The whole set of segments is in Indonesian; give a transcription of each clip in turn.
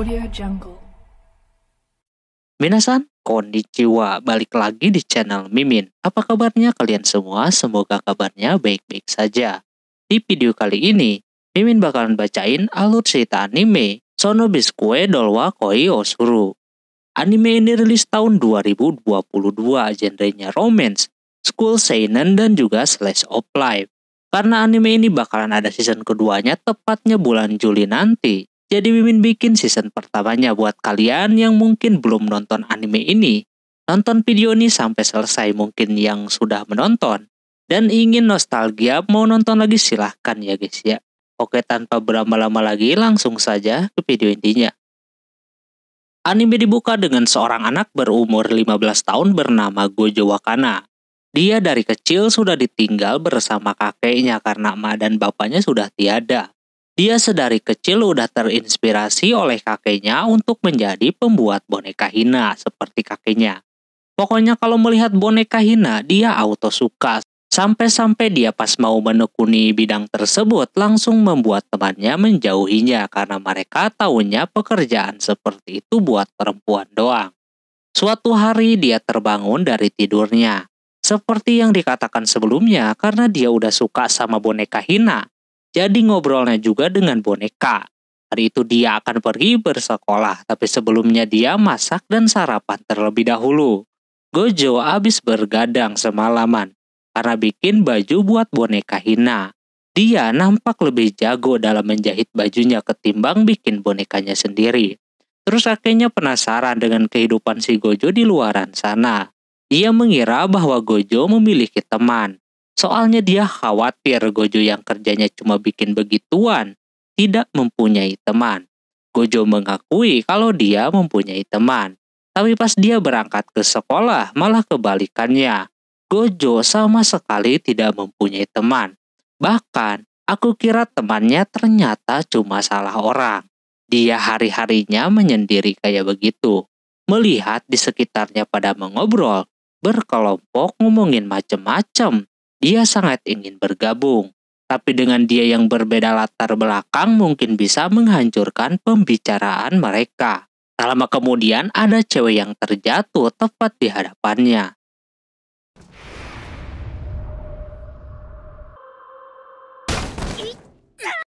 Audio Jungle. Minasan, konnichiwa, balik lagi di channel Mimin. Apa kabarnya kalian semua? Semoga kabarnya baik-baik saja. Di video kali ini, Mimin bakalan bacain alur cerita anime Sono Bisque Dolwa Koi Osuru. Anime ini rilis tahun 2022, genrenya romance, school seinen, dan juga slice of life. Karena anime ini bakalan ada season keduanya tepatnya bulan Juli nanti. Jadi Mimin bikin season pertamanya buat kalian yang mungkin belum nonton anime ini. Nonton video ini sampai selesai mungkin yang sudah menonton. Dan ingin nostalgia mau nonton lagi silahkan ya guys ya. Oke, tanpa berlama-lama lagi langsung saja ke video intinya. Anime dibuka dengan seorang anak berumur 15 tahun bernama Gojo Wakana. Dia dari kecil sudah ditinggal bersama kakeknya karena emak dan bapaknya sudah tiada. Dia sedari kecil udah terinspirasi oleh kakeknya untuk menjadi pembuat boneka hina seperti kakeknya. Pokoknya kalau melihat boneka hina, dia auto suka. Sampai-sampai dia pas mau menekuni bidang tersebut langsung membuat temannya menjauhinya karena mereka taunya pekerjaan seperti itu buat perempuan doang. Suatu hari dia terbangun dari tidurnya. Seperti yang dikatakan sebelumnya karena dia udah suka sama boneka hina. Jadi ngobrolnya juga dengan boneka. Hari itu dia akan pergi bersekolah, tapi sebelumnya dia masak dan sarapan terlebih dahulu. Gojo habis bergadang semalaman karena bikin baju buat boneka hina. Dia nampak lebih jago dalam menjahit bajunya ketimbang bikin bonekanya sendiri. Terus kakeknya penasaran dengan kehidupan si Gojo di luaran sana. Dia mengira bahwa Gojo memiliki teman. Soalnya dia khawatir Gojo yang kerjanya cuma bikin begituan, tidak mempunyai teman. Gojo mengakui kalau dia mempunyai teman. Tapi pas dia berangkat ke sekolah, malah kebalikannya. Gojo sama sekali tidak mempunyai teman. Bahkan, aku kira temannya ternyata cuma salah orang. Dia hari-harinya menyendiri kayak begitu. Melihat di sekitarnya pada mengobrol, berkelompok ngomongin macem-macem. Dia sangat ingin bergabung, tapi dengan dia yang berbeda latar belakang mungkin bisa menghancurkan pembicaraan mereka. Tak lama kemudian ada cewek yang terjatuh tepat di hadapannya.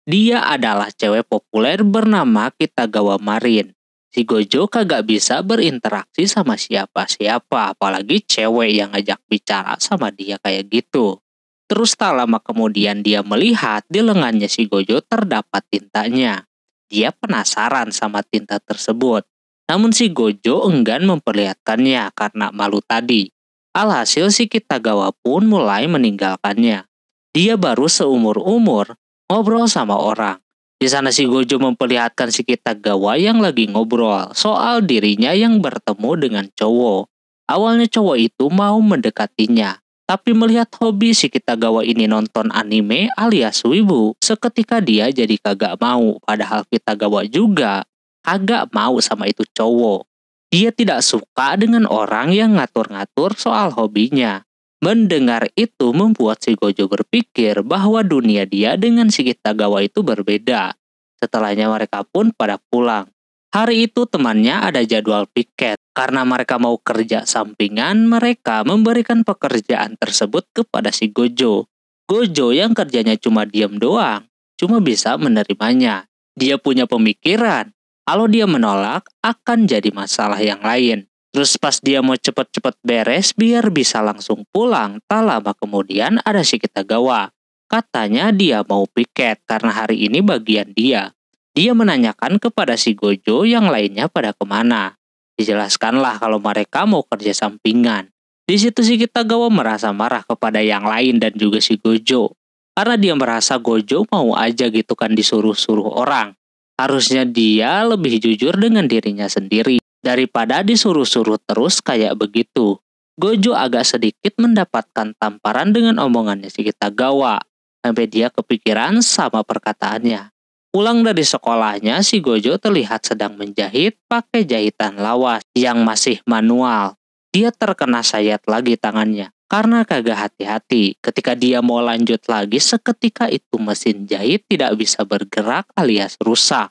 Dia adalah cewek populer bernama Kitagawa Marin. Si Gojo kagak bisa berinteraksi sama siapa-siapa, apalagi cewek yang ngajak bicara sama dia kayak gitu. Terus tak lama kemudian dia melihat di lengannya si Gojo terdapat tintanya. Dia penasaran sama tinta tersebut. Namun si Gojo enggan memperlihatkannya karena malu tadi. Alhasil si Kitagawa pun mulai meninggalkannya. Dia baru seumur-umur ngobrol sama orang. Di sana si Gojo memperlihatkan si Kitagawa yang lagi ngobrol soal dirinya yang bertemu dengan cowok. Awalnya cowok itu mau mendekatinya, tapi melihat hobi si Kitagawa ini nonton anime alias wibu, seketika dia jadi kagak mau, padahal Kitagawa juga kagak mau sama itu cowok. Dia tidak suka dengan orang yang ngatur-ngatur soal hobinya. Mendengar itu membuat si Gojo berpikir bahwa dunia dia dengan si Kitagawa itu berbeda. Setelahnya mereka pun pada pulang. Hari itu temannya ada jadwal piket. Karena mereka mau kerja sampingan, mereka memberikan pekerjaan tersebut kepada si Gojo. Gojo yang kerjanya cuma diam doang, cuma bisa menerimanya. Dia punya pemikiran, kalau dia menolak akan jadi masalah yang lain. Terus pas dia mau cepet-cepet beres biar bisa langsung pulang, tak lama kemudian ada si Kitagawa. Katanya dia mau piket karena hari ini bagian dia. Dia menanyakan kepada si Gojo yang lainnya pada kemana. Dijelaskanlah kalau mereka mau kerja sampingan. Di situ si Kitagawa merasa marah kepada yang lain dan juga si Gojo. Karena dia merasa Gojo mau aja gitu kan disuruh-suruh orang. Harusnya dia lebih jujur dengan dirinya sendiri daripada disuruh-suruh terus kayak begitu. Gojo agak sedikit mendapatkan tamparan dengan omongannya si Kitagawa. Sampai dia kepikiran sama perkataannya. Pulang dari sekolahnya, si Gojo terlihat sedang menjahit pakai jahitan lawas yang masih manual. Dia terkena sayat lagi tangannya karena kagak hati-hati. Ketika dia mau lanjut lagi, seketika itu mesin jahit tidak bisa bergerak alias rusak.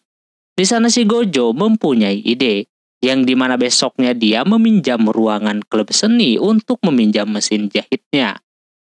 Di sana si Gojo mempunyai ide, yang dimana besoknya dia meminjam ruangan klub seni untuk meminjam mesin jahitnya.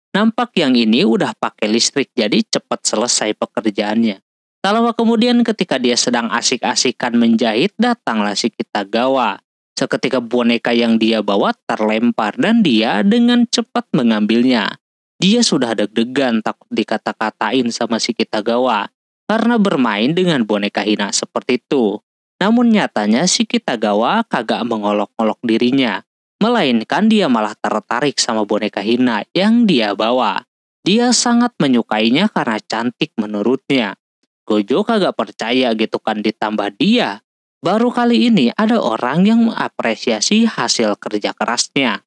Nampak yang ini udah pakai listrik jadi cepat selesai pekerjaannya. Tak lama kemudian ketika dia sedang asik-asikan menjahit, datanglah si Kitagawa. Seketika boneka yang dia bawa terlempar dan dia dengan cepat mengambilnya. Dia sudah deg-degan takut dikata-katain sama si Kitagawa karena bermain dengan boneka hina seperti itu. Namun nyatanya si Kitagawa kagak mengolok-olok dirinya, melainkan dia malah tertarik sama boneka hina yang dia bawa. Dia sangat menyukainya karena cantik menurutnya. Gojo kagak percaya gitu kan, ditambah dia baru kali ini ada orang yang mengapresiasi hasil kerja kerasnya.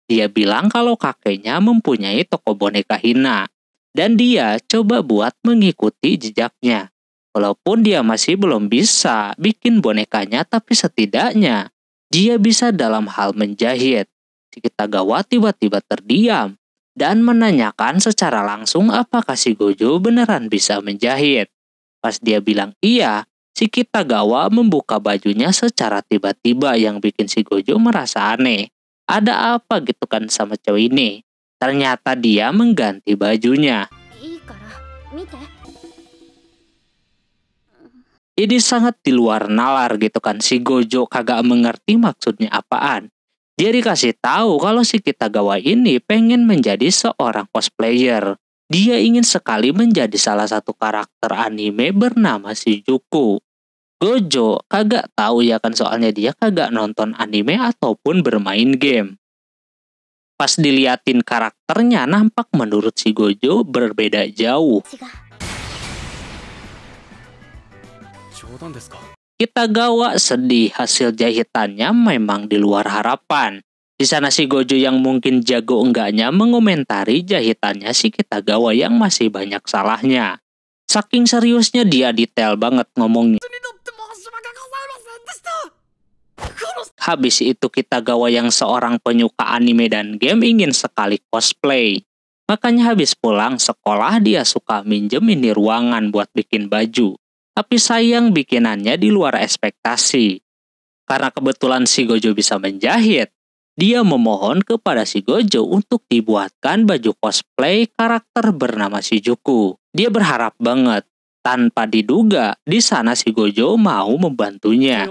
Dia bilang kalau kakeknya mempunyai toko boneka hina, dan dia coba buat mengikuti jejaknya. Walaupun dia masih belum bisa bikin bonekanya, tapi setidaknya dia bisa dalam hal menjahit. Si Kitagawa tiba-tiba terdiam dan menanyakan secara langsung apakah si Gojo beneran bisa menjahit. Pas dia bilang iya, si Kitagawa membuka bajunya secara tiba-tiba yang bikin si Gojo merasa aneh. Ada apa gitu kan sama cewek ini? Ternyata dia mengganti bajunya. Ini sangat di luar nalar gitu kan. Si Gojo kagak mengerti maksudnya apaan. Dia dikasih tahu kalau si Kitagawa ini pengen menjadi seorang cosplayer. Dia ingin sekali menjadi salah satu karakter anime bernama Shizuku. Gojo kagak tahu ya kan, soalnya dia kagak nonton anime ataupun bermain game. Pas diliatin karakternya, nampak menurut si Gojo berbeda jauh. Kitagawa sedih, hasil jahitannya memang di luar harapan. Di sana si Gojo yang mungkin jago enggaknya mengomentari jahitannya si Kitagawa yang masih banyak salahnya. Saking seriusnya dia detail banget ngomongnya. Habis itu Kitagawa yang seorang penyuka anime dan game ingin sekali cosplay. Makanya habis pulang sekolah dia suka minjem ini ruangan buat bikin baju. Tapi sayang bikinannya di luar ekspektasi. Karena kebetulan si Gojo bisa menjahit, dia memohon kepada si Gojo untuk dibuatkan baju cosplay karakter bernama Shizuku. Dia berharap banget. Tanpa diduga, di sana si Gojo mau membantunya.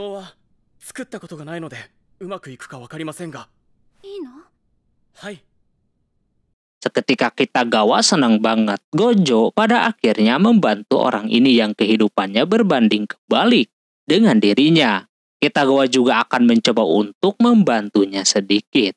Seketika Kitagawa senang banget. Gojo pada akhirnya membantu orang ini yang kehidupannya berbanding kebalik dengan dirinya. Kitagawa juga akan mencoba untuk membantunya sedikit.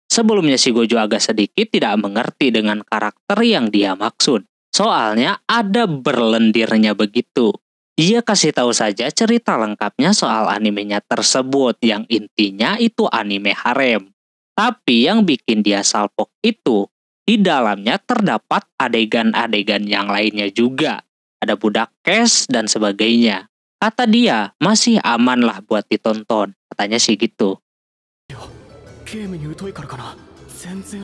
Sebelumnya si Gojo agak sedikit tidak mengerti dengan karakter yang dia maksud. Soalnya ada berlendirnya begitu. Dia kasih tahu saja cerita lengkapnya soal animenya tersebut yang intinya itu anime harem. Tapi yang bikin dia salpok itu, di dalamnya terdapat adegan-adegan yang lainnya juga. Ada budak cash dan sebagainya. Kata dia, masih aman lah buat ditonton. Katanya sih gitu.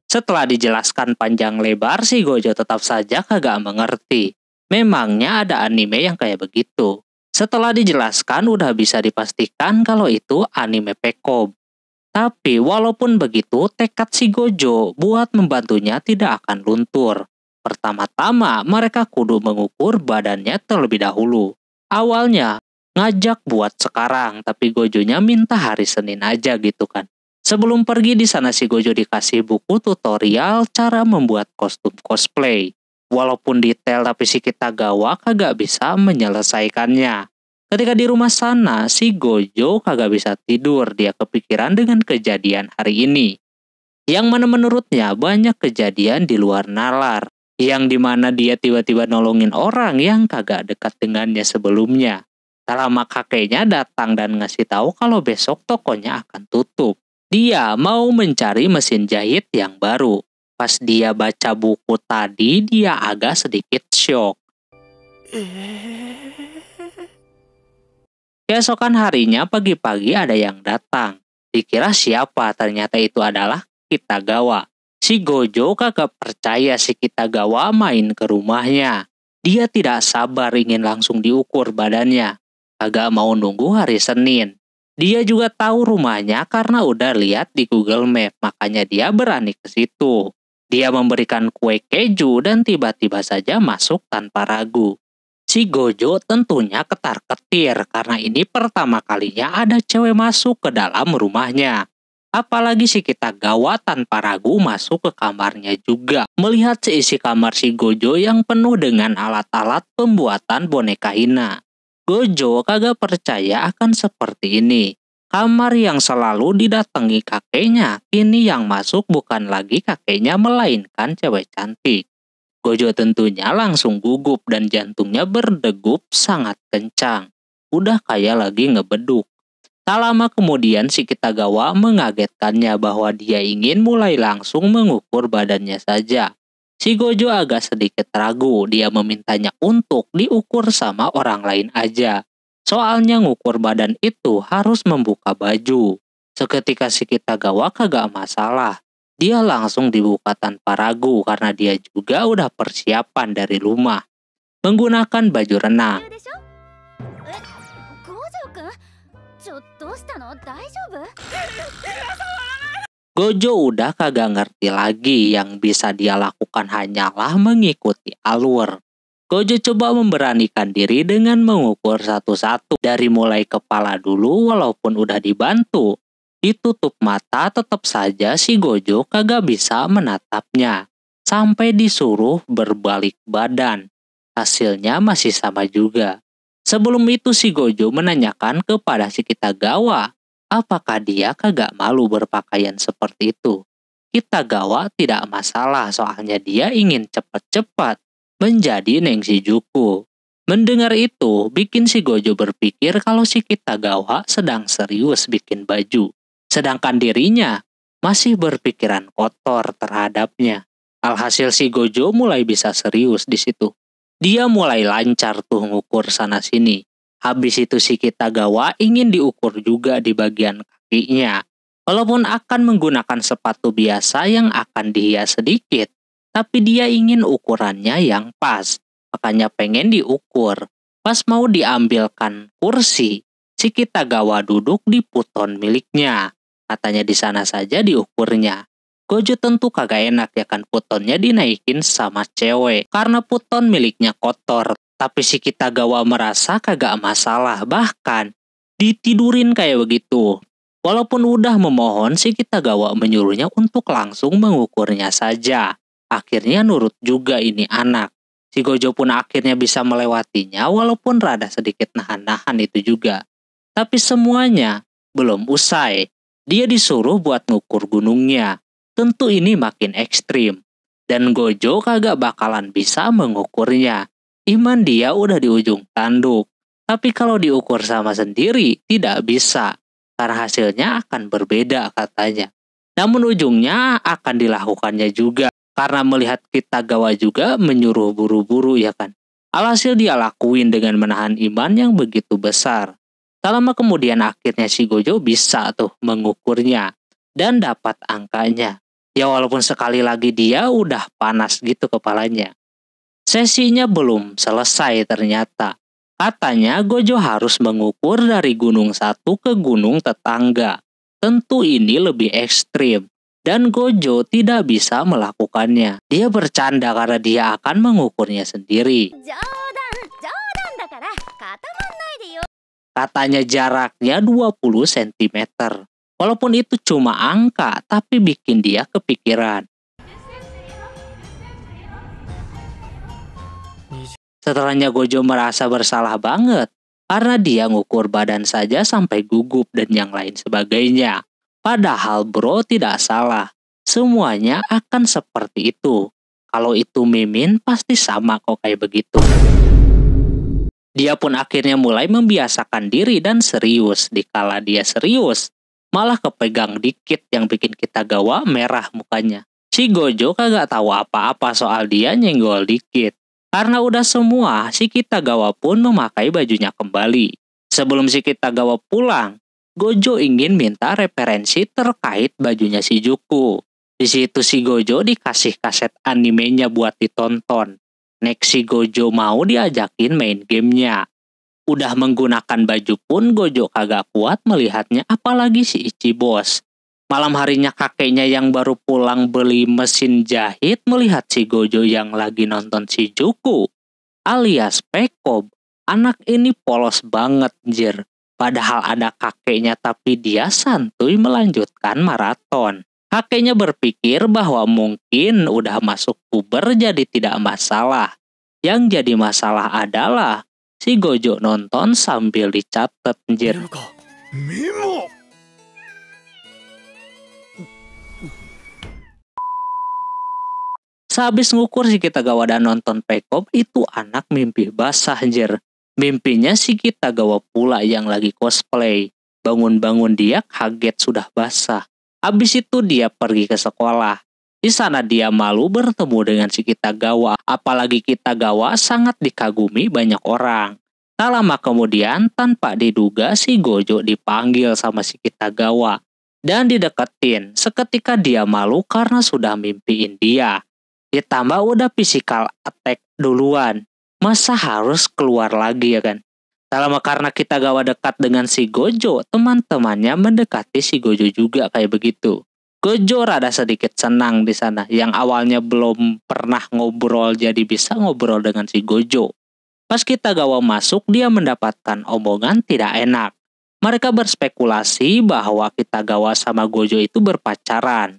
Setelah dijelaskan panjang lebar, si Gojo tetap saja kagak mengerti. Memangnya ada anime yang kayak begitu. Setelah dijelaskan udah bisa dipastikan kalau itu anime Pekob. Tapi walaupun begitu, tekad si Gojo buat membantunya tidak akan luntur. Pertama-tama mereka kudu mengukur badannya terlebih dahulu. Awalnya ngajak buat sekarang, tapi Gojonya minta hari Senin aja gitu kan. Sebelum pergi di sana si Gojo dikasih buku tutorial cara membuat kostum cosplay. Walaupun detail tapi si Kitagawa kagak bisa menyelesaikannya. Ketika di rumah sana, si Gojo kagak bisa tidur. Dia kepikiran dengan kejadian hari ini. Yang mana menurutnya banyak kejadian di luar nalar. Yang dimana dia tiba-tiba nolongin orang yang kagak dekat dengannya sebelumnya. Tak lama kakeknya datang dan ngasih tahu kalau besok tokonya akan tutup. Dia mau mencari mesin jahit yang baru. Pas dia baca buku tadi, dia agak sedikit syok. Keesokan harinya pagi-pagi ada yang datang. Dikira siapa, ternyata itu adalah Kitagawa. Si Gojo kagak percaya si Kitagawa main ke rumahnya. Dia tidak sabar ingin langsung diukur badannya. Kagak mau nunggu hari Senin. Dia juga tahu rumahnya karena udah lihat di Google Map, makanya dia berani ke situ. Dia memberikan kue keju dan tiba-tiba saja masuk tanpa ragu. Si Gojo tentunya ketar-ketir karena ini pertama kalinya ada cewek masuk ke dalam rumahnya. Apalagi si Kitagawa tanpa ragu masuk ke kamarnya juga. Melihat seisi kamar si Gojo yang penuh dengan alat-alat pembuatan boneka Hina. Gojo kagak percaya akan seperti ini. Kamar yang selalu didatangi kakeknya, kini yang masuk bukan lagi kakeknya melainkan cewek cantik. Gojo tentunya langsung gugup dan jantungnya berdegup sangat kencang. Udah kayak lagi ngebeduk. Tak lama kemudian si Kitagawa mengagetkannya bahwa dia ingin mulai langsung mengukur badannya saja. Si Gojo agak sedikit ragu, dia memintanya untuk diukur sama orang lain aja. Soalnya ngukur badan itu harus membuka baju. Seketika si Kitagawa kagak masalah. Dia langsung dibuka tanpa ragu karena dia juga udah persiapan dari rumah. Menggunakan baju renang. Gojo udah kagak ngerti lagi, yang bisa dia lakukan hanyalah mengikuti alur. Gojo coba memberanikan diri dengan mengukur satu-satu dari mulai kepala dulu walaupun udah dibantu. Ditutup mata tetap saja si Gojo kagak bisa menatapnya. Sampai disuruh berbalik badan. Hasilnya masih sama juga. Sebelum itu si Gojo menanyakan kepada si Kitagawa, apakah dia kagak malu berpakaian seperti itu. Kitagawa tidak masalah soalnya dia ingin cepat-cepat menjadi Neng Shijuku. Mendengar itu, bikin si Gojo berpikir kalau si Kitagawa sedang serius bikin baju. Sedangkan dirinya masih berpikiran kotor terhadapnya. Alhasil si Gojo mulai bisa serius di situ. Dia mulai lancar tuh ngukur sana-sini. Habis itu si Kitagawa ingin diukur juga di bagian kakinya. Walaupun akan menggunakan sepatu biasa yang akan dihias sedikit, tapi dia ingin ukurannya yang pas. Makanya pengen diukur. Pas mau diambilkan kursi, si Kitagawa duduk di futon miliknya. Katanya di sana saja diukurnya. Gojo tentu kagak enak ya kan futonnya dinaikin sama cewek karena futon miliknya kotor. Tapi si Kitagawa merasa kagak masalah, bahkan ditidurin kayak begitu. Walaupun udah memohon, si Kitagawa menyuruhnya untuk langsung mengukurnya saja. Akhirnya nurut juga ini anak. Si Gojo pun akhirnya bisa melewatinya walaupun rada sedikit nahan-nahan itu juga. Tapi semuanya belum usai. Dia disuruh buat ngukur gunungnya. Tentu ini makin ekstrim. Dan Gojo kagak bakalan bisa mengukurnya. Iman dia udah di ujung tanduk. Tapi kalau diukur sama sendiri, tidak bisa. Karena hasilnya akan berbeda katanya. Namun ujungnya akan dilakukannya juga. Karena melihat Kitagawa juga menyuruh buru-buru ya kan. Alhasil dia lakuin dengan menahan iman yang begitu besar. Tak lama kemudian akhirnya si Gojo bisa tuh mengukurnya. Dan dapat angkanya. Ya walaupun sekali lagi dia udah panas gitu kepalanya. Sesinya belum selesai ternyata. Katanya Gojo harus mengukur dari gunung satu ke gunung tetangga. Tentu ini lebih ekstrim. Dan Gojo tidak bisa melakukannya. Dia bercanda karena dia akan mengukurnya sendiri. Katanya jaraknya 20 cm. Walaupun itu cuma angka, tapi bikin dia kepikiran. Setelahnya Gojo merasa bersalah banget. Karena dia ngukur badan saja sampai gugup dan yang lain sebagainya. Padahal bro tidak salah. Semuanya akan seperti itu. Kalau itu Mimin pasti sama kok kayak begitu. Dia pun akhirnya mulai membiasakan diri dan serius. Dikala dia serius, malah kepegang dikit yang bikin Kitagawa merah mukanya. Si Gojo kagak tahu apa-apa soal dia nyenggol dikit. Karena udah semua, si Kitagawa pun memakai bajunya kembali. Sebelum si Kitagawa pulang, Gojo ingin minta referensi terkait bajunya Shizuku. Di situ si Gojo dikasih kaset animenya buat ditonton. Next si Gojo mau diajakin main gamenya. Udah menggunakan baju pun Gojo kagak kuat melihatnya, apalagi si Ichibos. Malam harinya kakeknya yang baru pulang beli mesin jahit melihat si Gojo yang lagi nonton Shijuku alias Pekob. Anak ini polos banget jir. Padahal ada kakeknya tapi dia santuy melanjutkan maraton. Kakeknya berpikir bahwa mungkin udah masuk puber jadi tidak masalah. Yang jadi masalah adalah si Gojo nonton sambil dicatat jir. Sehabis ngukur si Kitagawa dan nonton Pekob, itu anak mimpi basah jir. Mimpinya si Kitagawa pula yang lagi cosplay. Bangun-bangun dia kaget sudah basah. Habis itu dia pergi ke sekolah. Di sana dia malu bertemu dengan si Kitagawa. Apalagi Kitagawa sangat dikagumi banyak orang. Tak lama kemudian tanpa diduga si Gojo dipanggil sama si Kitagawa. Dan dideketin. Seketika dia malu karena sudah mimpiin dia. Ditambah udah physical attack duluan. Masa harus keluar lagi ya kan? Tak lama karena Kitagawa dekat dengan si Gojo, teman-temannya mendekati si Gojo juga kayak begitu. Gojo rada sedikit senang di sana, yang awalnya belum pernah ngobrol jadi bisa ngobrol dengan si Gojo. Pas Kitagawa masuk, dia mendapatkan omongan tidak enak. Mereka berspekulasi bahwa Kitagawa sama Gojo itu berpacaran.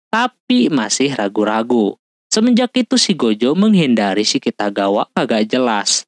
Tapi masih ragu-ragu. Semenjak itu si Gojo menghindari si Kitagawa kagak jelas.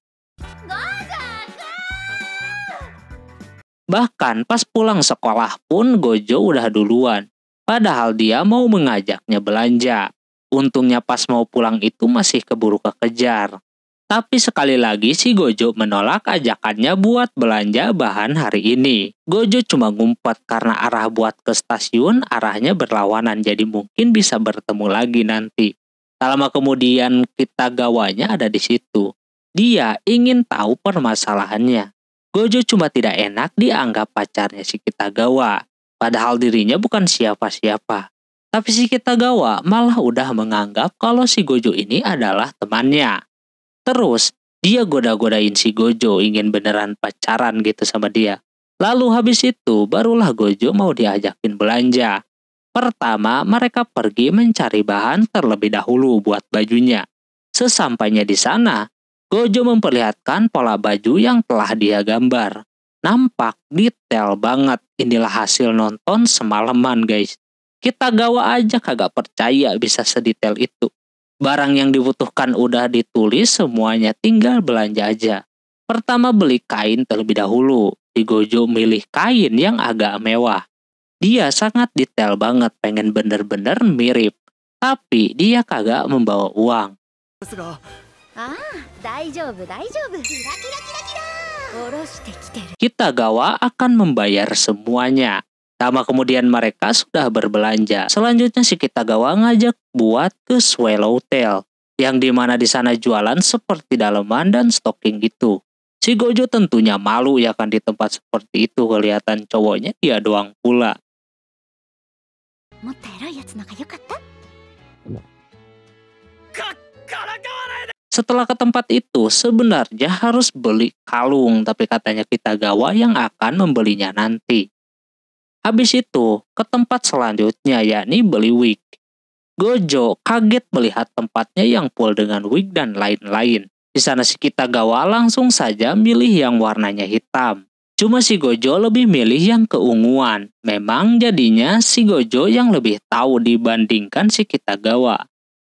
Bahkan pas pulang sekolah pun Gojo udah duluan. Padahal dia mau mengajaknya belanja. Untungnya pas mau pulang itu masih keburu kekejar. Tapi sekali lagi si Gojo menolak ajakannya buat belanja bahan hari ini. Gojo cuma ngumpet karena arah buat ke stasiun arahnya berlawanan, jadi mungkin bisa bertemu lagi nanti. Tak lama kemudian Kitagawanya ada di situ. Dia ingin tahu permasalahannya. Gojo cuma tidak enak dianggap pacarnya si Kitagawa. Padahal dirinya bukan siapa-siapa. Tapi si Kitagawa malah udah menganggap kalau si Gojo ini adalah temannya. Terus dia goda-godain si Gojo ingin beneran pacaran gitu sama dia. Lalu habis itu barulah Gojo mau diajakin belanja. Pertama, mereka pergi mencari bahan terlebih dahulu buat bajunya. Sesampainya di sana, Gojo memperlihatkan pola baju yang telah dia gambar. Nampak detail banget, inilah hasil nonton semalaman guys. Kitagawa aja kagak percaya bisa sedetail itu. Barang yang dibutuhkan udah ditulis semuanya, tinggal belanja aja. Pertama beli kain terlebih dahulu. Si Gojo milih kain yang agak mewah. Dia sangat detail banget, pengen bener-bener mirip. Tapi dia kagak membawa uang. Kitagawa akan membayar semuanya. Lama kemudian mereka sudah berbelanja. Selanjutnya si Kitagawa ngajak buat ke Swallowtail. Yang dimana di sana jualan seperti daleman dan stocking gitu. Si Gojo tentunya malu ya kan di tempat seperti itu, kelihatan cowoknya dia doang pula. Setelah ke tempat itu, sebenarnya harus beli kalung, tapi katanya Kitagawa yang akan membelinya nanti. Habis itu, ke tempat selanjutnya yakni beli wig. Gojo kaget melihat tempatnya yang full dengan wig dan lain-lain. Di sana si Kitagawa langsung saja milih yang warnanya hitam. Cuma si Gojo lebih milih yang keunguan. Memang jadinya si Gojo yang lebih tahu dibandingkan si Kitagawa.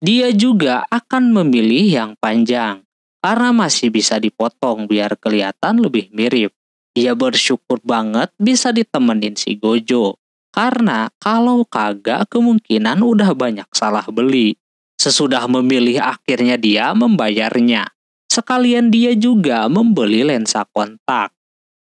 Dia juga akan memilih yang panjang, karena masih bisa dipotong biar kelihatan lebih mirip. Dia bersyukur banget bisa ditemenin si Gojo. Karena kalau kagak kemungkinan udah banyak salah beli. Sesudah memilih akhirnya dia membayarnya. Sekalian dia juga membeli lensa kontak.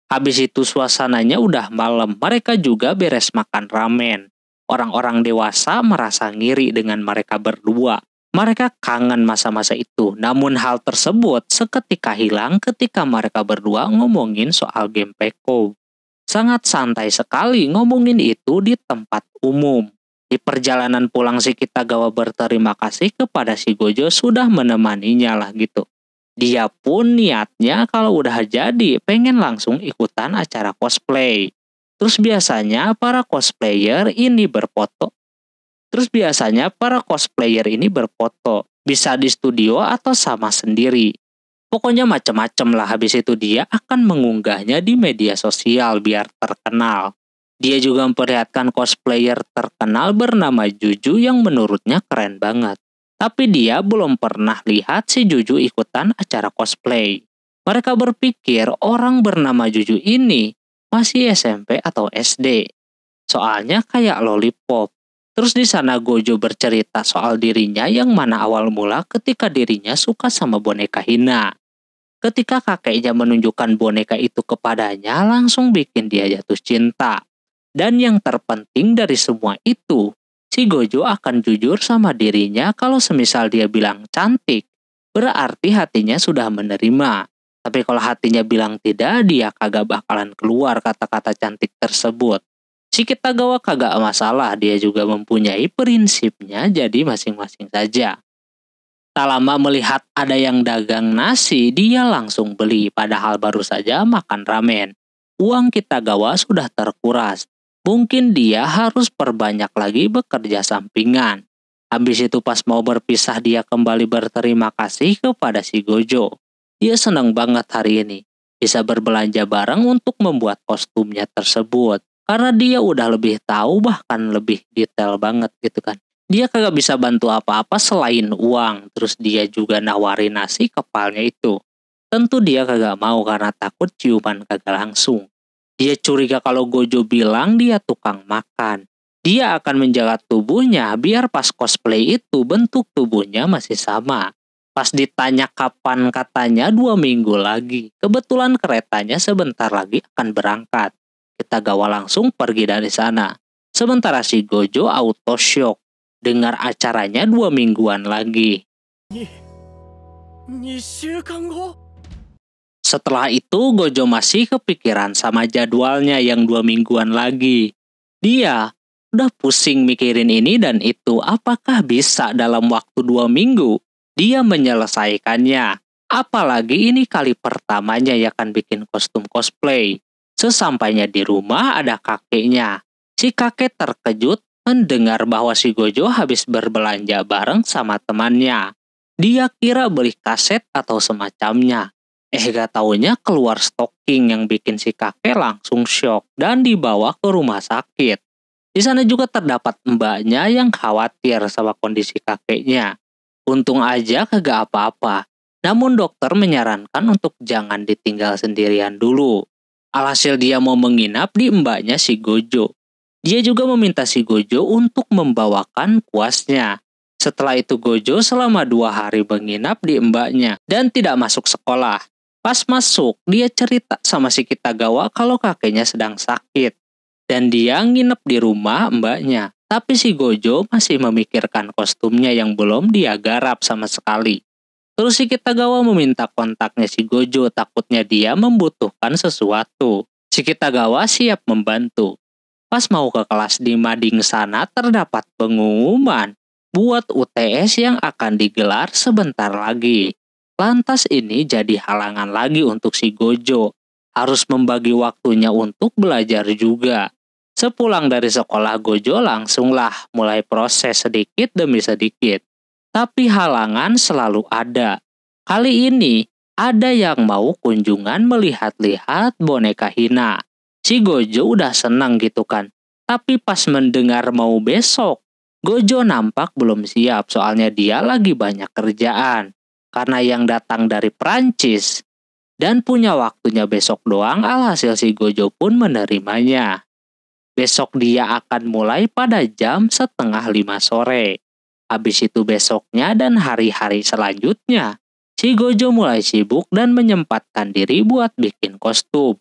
Habis itu suasananya udah malam, mereka juga beres makan ramen. Orang-orang dewasa merasa ngiri dengan mereka berdua. Mereka kangen masa-masa itu, namun hal tersebut seketika hilang ketika mereka berdua ngomongin soal game Pekob. Sangat santai sekali ngomongin itu di tempat umum. Di perjalanan pulang si Kitagawa berterima kasih kepada si Gojo sudah menemaninya lah gitu. Dia pun niatnya kalau udah jadi pengen langsung ikutan acara cosplay. Terus biasanya para cosplayer ini berfoto. Bisa di studio atau sama sendiri. Pokoknya macam-macam lah, habis itu dia akan mengunggahnya di media sosial biar terkenal. Dia juga memperlihatkan cosplayer terkenal bernama Juju yang menurutnya keren banget. Tapi dia belum pernah lihat si Juju ikutan acara cosplay. Mereka berpikir orang bernama Juju ini masih SMP atau SD. Soalnya kayak lollipop. Terus di sana Gojo bercerita soal dirinya yang mana awal mula ketika dirinya suka sama boneka Hina. Ketika kakeknya menunjukkan boneka itu kepadanya, langsung bikin dia jatuh cinta. Dan yang terpenting dari semua itu, si Gojo akan jujur sama dirinya kalau semisal dia bilang cantik, berarti hatinya sudah menerima. Tapi kalau hatinya bilang tidak, dia kagak bakalan keluar kata-kata cantik tersebut. Si Kitagawa kagak masalah, dia juga mempunyai prinsipnya, jadi masing-masing saja. Tak lama melihat ada yang dagang nasi, dia langsung beli, padahal baru saja makan ramen. Uang Kitagawa sudah terkuras. Mungkin dia harus perbanyak lagi bekerja sampingan. Habis itu pas mau berpisah dia kembali berterima kasih kepada si Gojo. Dia senang banget hari ini. Bisa berbelanja bareng untuk membuat kostumnya tersebut. Karena dia udah lebih tahu bahkan lebih detail banget gitu kan. Dia kagak bisa bantu apa-apa selain uang. Terus dia juga nawarin nasi kepalnya itu. Tentu dia kagak mau karena takut ciuman kagak langsung. Dia curiga kalau Gojo bilang dia tukang makan. Dia akan menjaga tubuhnya biar pas cosplay itu bentuk tubuhnya masih sama. Pas ditanya kapan katanya 2 minggu lagi. Kebetulan keretanya sebentar lagi akan berangkat. Kitagawa langsung pergi dari sana. Sementara si Gojo auto shock. Dengar acaranya 2 mingguan lagi. Setelah itu Gojo masih kepikiran sama jadwalnya yang 2 mingguan lagi. Dia udah pusing mikirin ini dan itu, apakah bisa dalam waktu 2 minggu dia menyelesaikannya. Apalagi ini kali pertamanya ya kan bikin kostum cosplay. Sesampainya di rumah ada kakeknya. Si kakek terkejut mendengar bahwa si Gojo habis berbelanja bareng sama temannya. Dia kira beli kaset atau semacamnya. Gak taunya keluar stocking yang bikin si kakek langsung shock dan dibawa ke rumah sakit. Di sana juga terdapat mbaknya yang khawatir sama kondisi kakeknya. Untung aja kagak apa-apa. Namun dokter menyarankan untuk jangan ditinggal sendirian dulu. Alhasil dia mau menginap di mbaknya si Gojo. Dia juga meminta si Gojo untuk membawakan kuasnya. Setelah itu Gojo selama 2 hari menginap di mbaknya dan tidak masuk sekolah. Pas masuk, dia cerita sama si Kitagawa kalau kakeknya sedang sakit. Dan dia nginep di rumah mbaknya. Tapi si Gojo masih memikirkan kostumnya yang belum dia garap sama sekali. Terus si Kitagawa meminta kontaknya si Gojo, takutnya dia membutuhkan sesuatu. Si Kitagawa siap membantu. Pas mau ke kelas di mading sana terdapat pengumuman buat UTS yang akan digelar sebentar lagi. Lantas ini jadi halangan lagi untuk si Gojo. Harus membagi waktunya untuk belajar juga. Sepulang dari sekolah Gojo langsunglah mulai proses sedikit demi sedikit. Tapi halangan selalu ada. Kali ini ada yang mau kunjungan melihat-lihat boneka Hina. Si Gojo udah senang gitu kan. Tapi pas mendengar mau besok, Gojo nampak belum siap soalnya dia lagi banyak kerjaan. Karena yang datang dari Prancis dan punya waktunya besok doang, alhasil si Gojo pun menerimanya. Besok dia akan mulai pada jam 4:30 sore. Habis itu besoknya dan hari-hari selanjutnya, si Gojo mulai sibuk dan menyempatkan diri buat bikin kostum.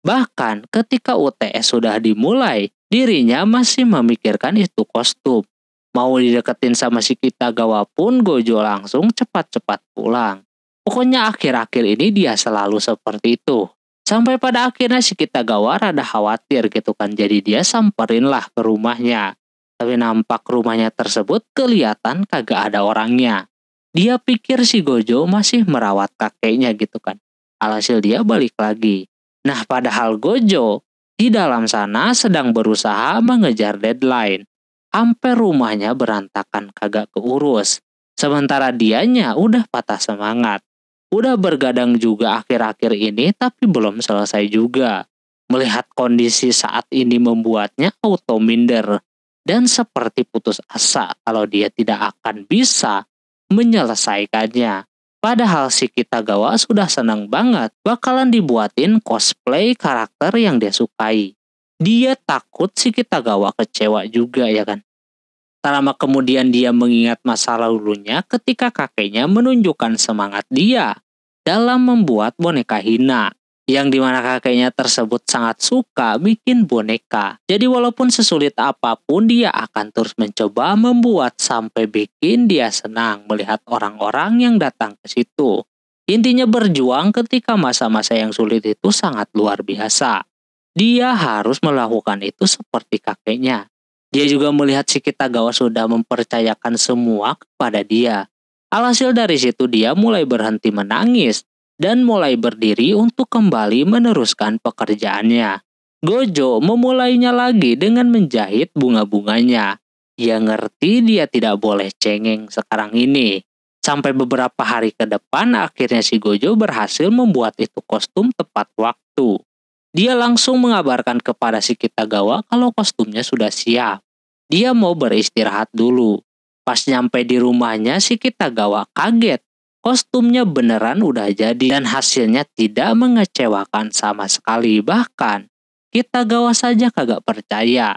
Bahkan ketika UTS sudah dimulai, dirinya masih memikirkan itu kostum. Mau dideketin sama si Kitagawa pun Gojo langsung cepat-cepat pulang. Pokoknya akhir-akhir ini dia selalu seperti itu. Sampai pada akhirnya si Kitagawa rada khawatir gitu kan. Jadi dia samperin lah ke rumahnya. Tapi nampak rumahnya tersebut kelihatan kagak ada orangnya. Dia pikir si Gojo masih merawat kakeknya gitu kan. Alhasil dia balik lagi. Nah, padahal Gojo di dalam sana sedang berusaha mengejar deadline. Sampai rumahnya berantakan kagak keurus. Sementara dianya udah patah semangat. Udah bergadang juga akhir-akhir ini tapi belum selesai juga. Melihat kondisi saat ini membuatnya auto minder. Dan seperti putus asa kalau dia tidak akan bisa menyelesaikannya. Padahal si Kitagawa sudah senang banget bakalan dibuatin cosplay karakter yang dia sukai. Dia takut si Kitagawa kecewa juga ya kan. Tak lama kemudian dia mengingat masa lalunya ketika kakeknya menunjukkan semangat dia dalam membuat boneka Hina. Yang dimana kakeknya tersebut sangat suka bikin boneka. Jadi walaupun sesulit apapun dia akan terus mencoba membuat sampai bikin dia senang melihat orang-orang yang datang ke situ. Intinya berjuang ketika masa-masa yang sulit itu sangat luar biasa. Dia harus melakukan itu seperti kakeknya. Dia juga melihat si Kitagawa sudah mempercayakan semua kepada dia. Alhasil dari situ dia mulai berhenti menangis dan mulai berdiri untuk kembali meneruskan pekerjaannya. Gojo memulainya lagi dengan menjahit bunga-bunganya. Dia ngerti dia tidak boleh cengeng sekarang ini. Sampai beberapa hari ke depan akhirnya si Gojo berhasil membuat itu kostum tepat waktu. Dia langsung mengabarkan kepada si Kitagawa kalau kostumnya sudah siap. Dia mau beristirahat dulu. Pas nyampe di rumahnya si Kitagawa kaget. Kostumnya beneran udah jadi dan hasilnya tidak mengecewakan sama sekali. Bahkan Kitagawa saja kagak percaya.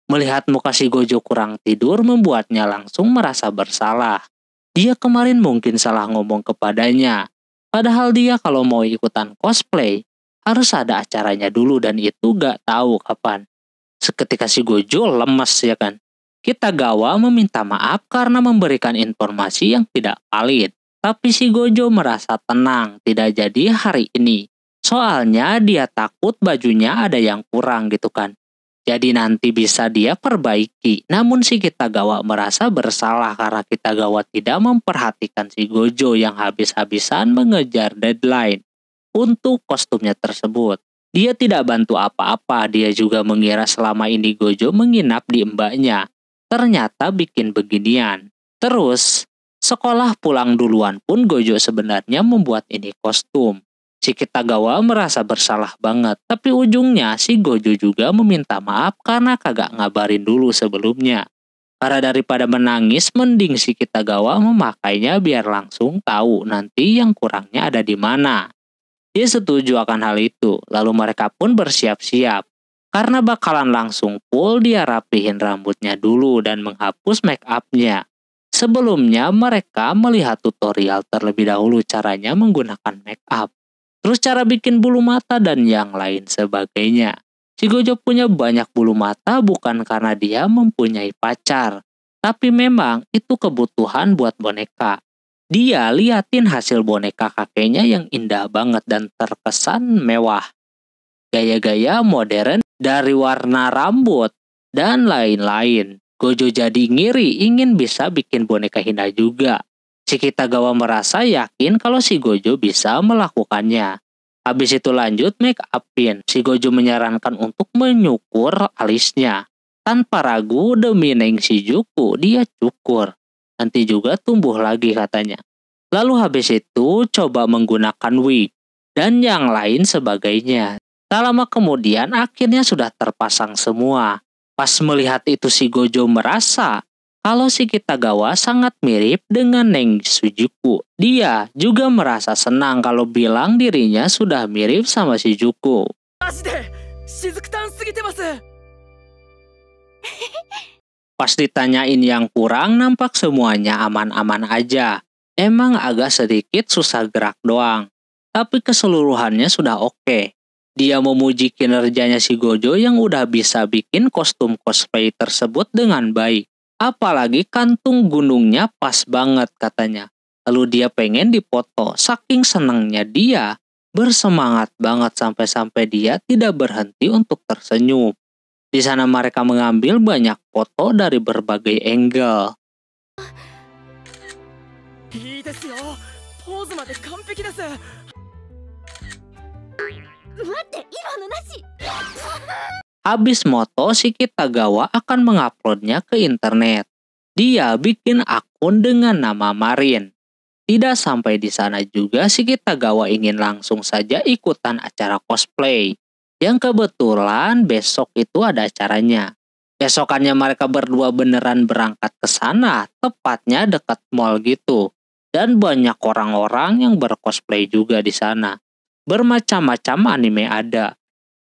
Melihat muka si Gojo kurang tidur membuatnya langsung merasa bersalah. Dia kemarin mungkin salah ngomong kepadanya. Padahal dia kalau mau ikutan cosplay harus ada acaranya dulu dan itu gak tahu kapan. Seketika si Gojo lemes ya kan. Kitagawa meminta maaf karena memberikan informasi yang tidak valid. Tapi si Gojo merasa tenang tidak jadi hari ini. Soalnya dia takut bajunya ada yang kurang gitu kan. Jadi nanti bisa dia perbaiki. Namun si Kitagawa merasa bersalah karena Kitagawa tidak memperhatikan si Gojo yang habis-habisan mengejar deadline untuk kostumnya tersebut. Dia tidak bantu apa-apa, dia juga mengira selama ini Gojo menginap di mbaknya. Ternyata bikin beginian. Terus, sekolah pulang duluan pun Gojo sebenarnya membuat ini kostum. Si Kitagawa merasa bersalah banget, tapi ujungnya si Gojo juga meminta maaf karena kagak ngabarin dulu sebelumnya. Karena daripada menangis, mending si Kitagawa memakainya biar langsung tahu nanti yang kurangnya ada di mana. Dia setuju akan hal itu, lalu mereka pun bersiap-siap. Karena bakalan langsung full, dia rapihin rambutnya dulu dan menghapus make up-nya. Sebelumnya mereka melihat tutorial terlebih dahulu caranya menggunakan make up. Terus cara bikin bulu mata dan yang lain sebagainya. Si Gojo punya banyak bulu mata bukan karena dia mempunyai pacar. Tapi memang itu kebutuhan buat boneka. Dia liatin hasil boneka kakeknya yang indah banget dan terkesan mewah. Gaya-gaya modern dari warna rambut dan lain-lain. Gojo jadi ngiri ingin bisa bikin boneka Hina juga. Si Kitagawa merasa yakin kalau si Gojo bisa melakukannya. Habis itu lanjut make upin. Si Gojo menyarankan untuk menyukur alisnya. Tanpa ragu demi Neng Shizuku dia cukur. Nanti juga tumbuh lagi katanya. Lalu habis itu coba menggunakan wig dan yang lain sebagainya. Tak lama kemudian akhirnya sudah terpasang semua. Pas melihat itu si Gojo merasa kalau si Kitagawa sangat mirip dengan Neng Shizuku. Dia juga merasa senang kalau bilang dirinya sudah mirip sama Shizuku. Pas ditanyain yang kurang nampak semuanya aman-aman aja. Emang agak sedikit susah gerak doang. Tapi keseluruhannya sudah oke. Dia memuji kinerjanya si Gojo yang udah bisa bikin kostum cosplay tersebut dengan baik. Apalagi kantung gunungnya pas banget katanya. Lalu dia pengen dipoto, saking senangnya dia bersemangat banget sampai-sampai dia tidak berhenti untuk tersenyum. Di sana mereka mengambil banyak foto dari berbagai angle. いいですよ。ポーズまで完璧です。待って、今のなし。 Habis moto, si Kitagawa akan menguploadnya ke internet. Dia bikin akun dengan nama Marin. Tidak sampai di sana juga, si Kitagawa ingin langsung saja ikutan acara cosplay. Yang kebetulan besok itu ada acaranya. Besokannya mereka berdua beneran berangkat ke sana, tepatnya dekat mall gitu. Dan banyak orang-orang yang bercosplay juga di sana. Bermacam-macam anime ada.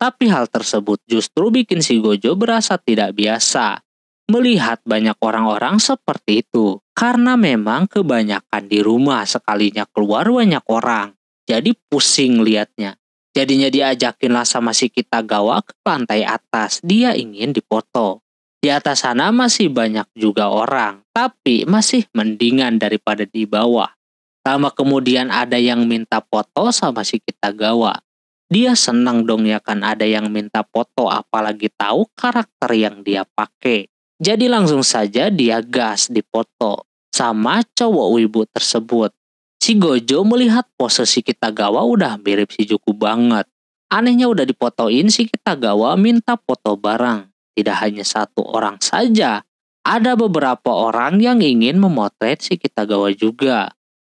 Tapi hal tersebut justru bikin si Gojo berasa tidak biasa melihat banyak orang-orang seperti itu. Karena memang kebanyakan di rumah, sekalinya keluar banyak orang. Jadi pusing liatnya. Jadinya diajakinlah sama si Kitagawa ke lantai atas. Dia ingin dipoto. Di atas sana masih banyak juga orang, tapi masih mendingan daripada di bawah. Lama kemudian ada yang minta foto sama si Kitagawa. Dia senang dong ya kan ada yang minta foto, apalagi tahu karakter yang dia pakai. Jadi langsung saja dia gas dipoto sama cowok wibu tersebut. Si Gojo melihat pose si Kitagawa udah mirip Shizuku banget. Anehnya udah dipotoin, si Kitagawa minta foto bareng. Tidak hanya satu orang saja, ada beberapa orang yang ingin memotret si Kitagawa juga.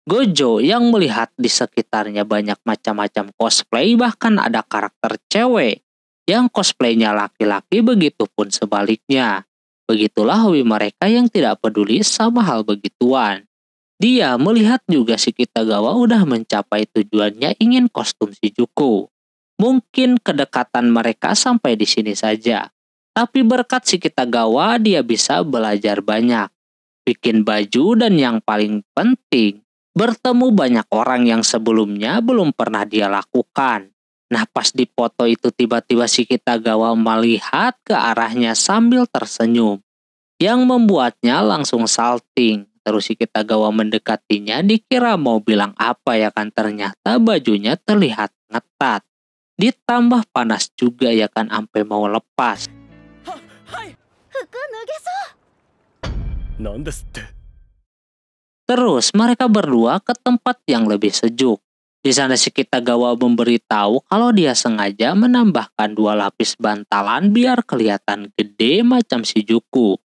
Gojo yang melihat di sekitarnya banyak macam-macam cosplay, bahkan ada karakter cewek yang cosplaynya laki-laki, begitupun sebaliknya. Begitulah hobi mereka yang tidak peduli sama hal begituan. Dia melihat juga si Kitagawa udah mencapai tujuannya, ingin kostum Shizuku. Mungkin kedekatan mereka sampai di sini saja. Tapi berkat si Kitagawa dia bisa belajar banyak, bikin baju, dan yang paling penting, bertemu banyak orang yang sebelumnya belum pernah dia lakukan. Nah pas di foto itu tiba-tiba si Kitagawa melihat ke arahnya sambil tersenyum, yang membuatnya langsung salting. Terus si Kitagawa mendekatinya, dikira mau bilang apa ya kan, ternyata bajunya terlihat ngetat. Ditambah panas juga ya kan, sampai mau lepas. 服脱げそう。なんですって。 Terus mereka berdua ke tempat yang lebih sejuk. Di sana si Kitagawa memberitahu kalau dia sengaja menambahkan 2 lapis bantalan biar kelihatan gede macam Shizuku.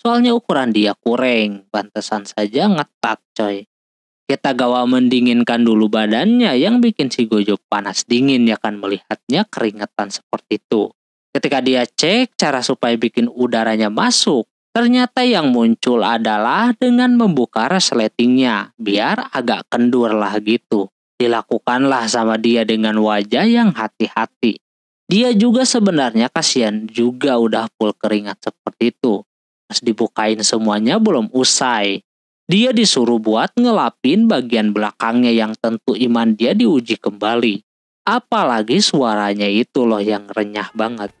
Soalnya ukuran dia kurang, pantesan saja ngetat coy. Kitagawa mendinginkan dulu badannya, yang bikin si Gojo panas dingin ya kan melihatnya keringetan seperti itu. Ketika dia cek cara supaya bikin udaranya masuk, ternyata yang muncul adalah dengan membuka resletingnya, biar agak kendur lah gitu. Dilakukanlah sama dia dengan wajah yang hati-hati. Dia juga sebenarnya kasihan juga udah full keringat seperti itu. Pas dibukain semuanya belum usai. Dia disuruh buat ngelapin bagian belakangnya yang tentu iman dia diuji kembali. Apalagi suaranya itu loh yang renyah banget.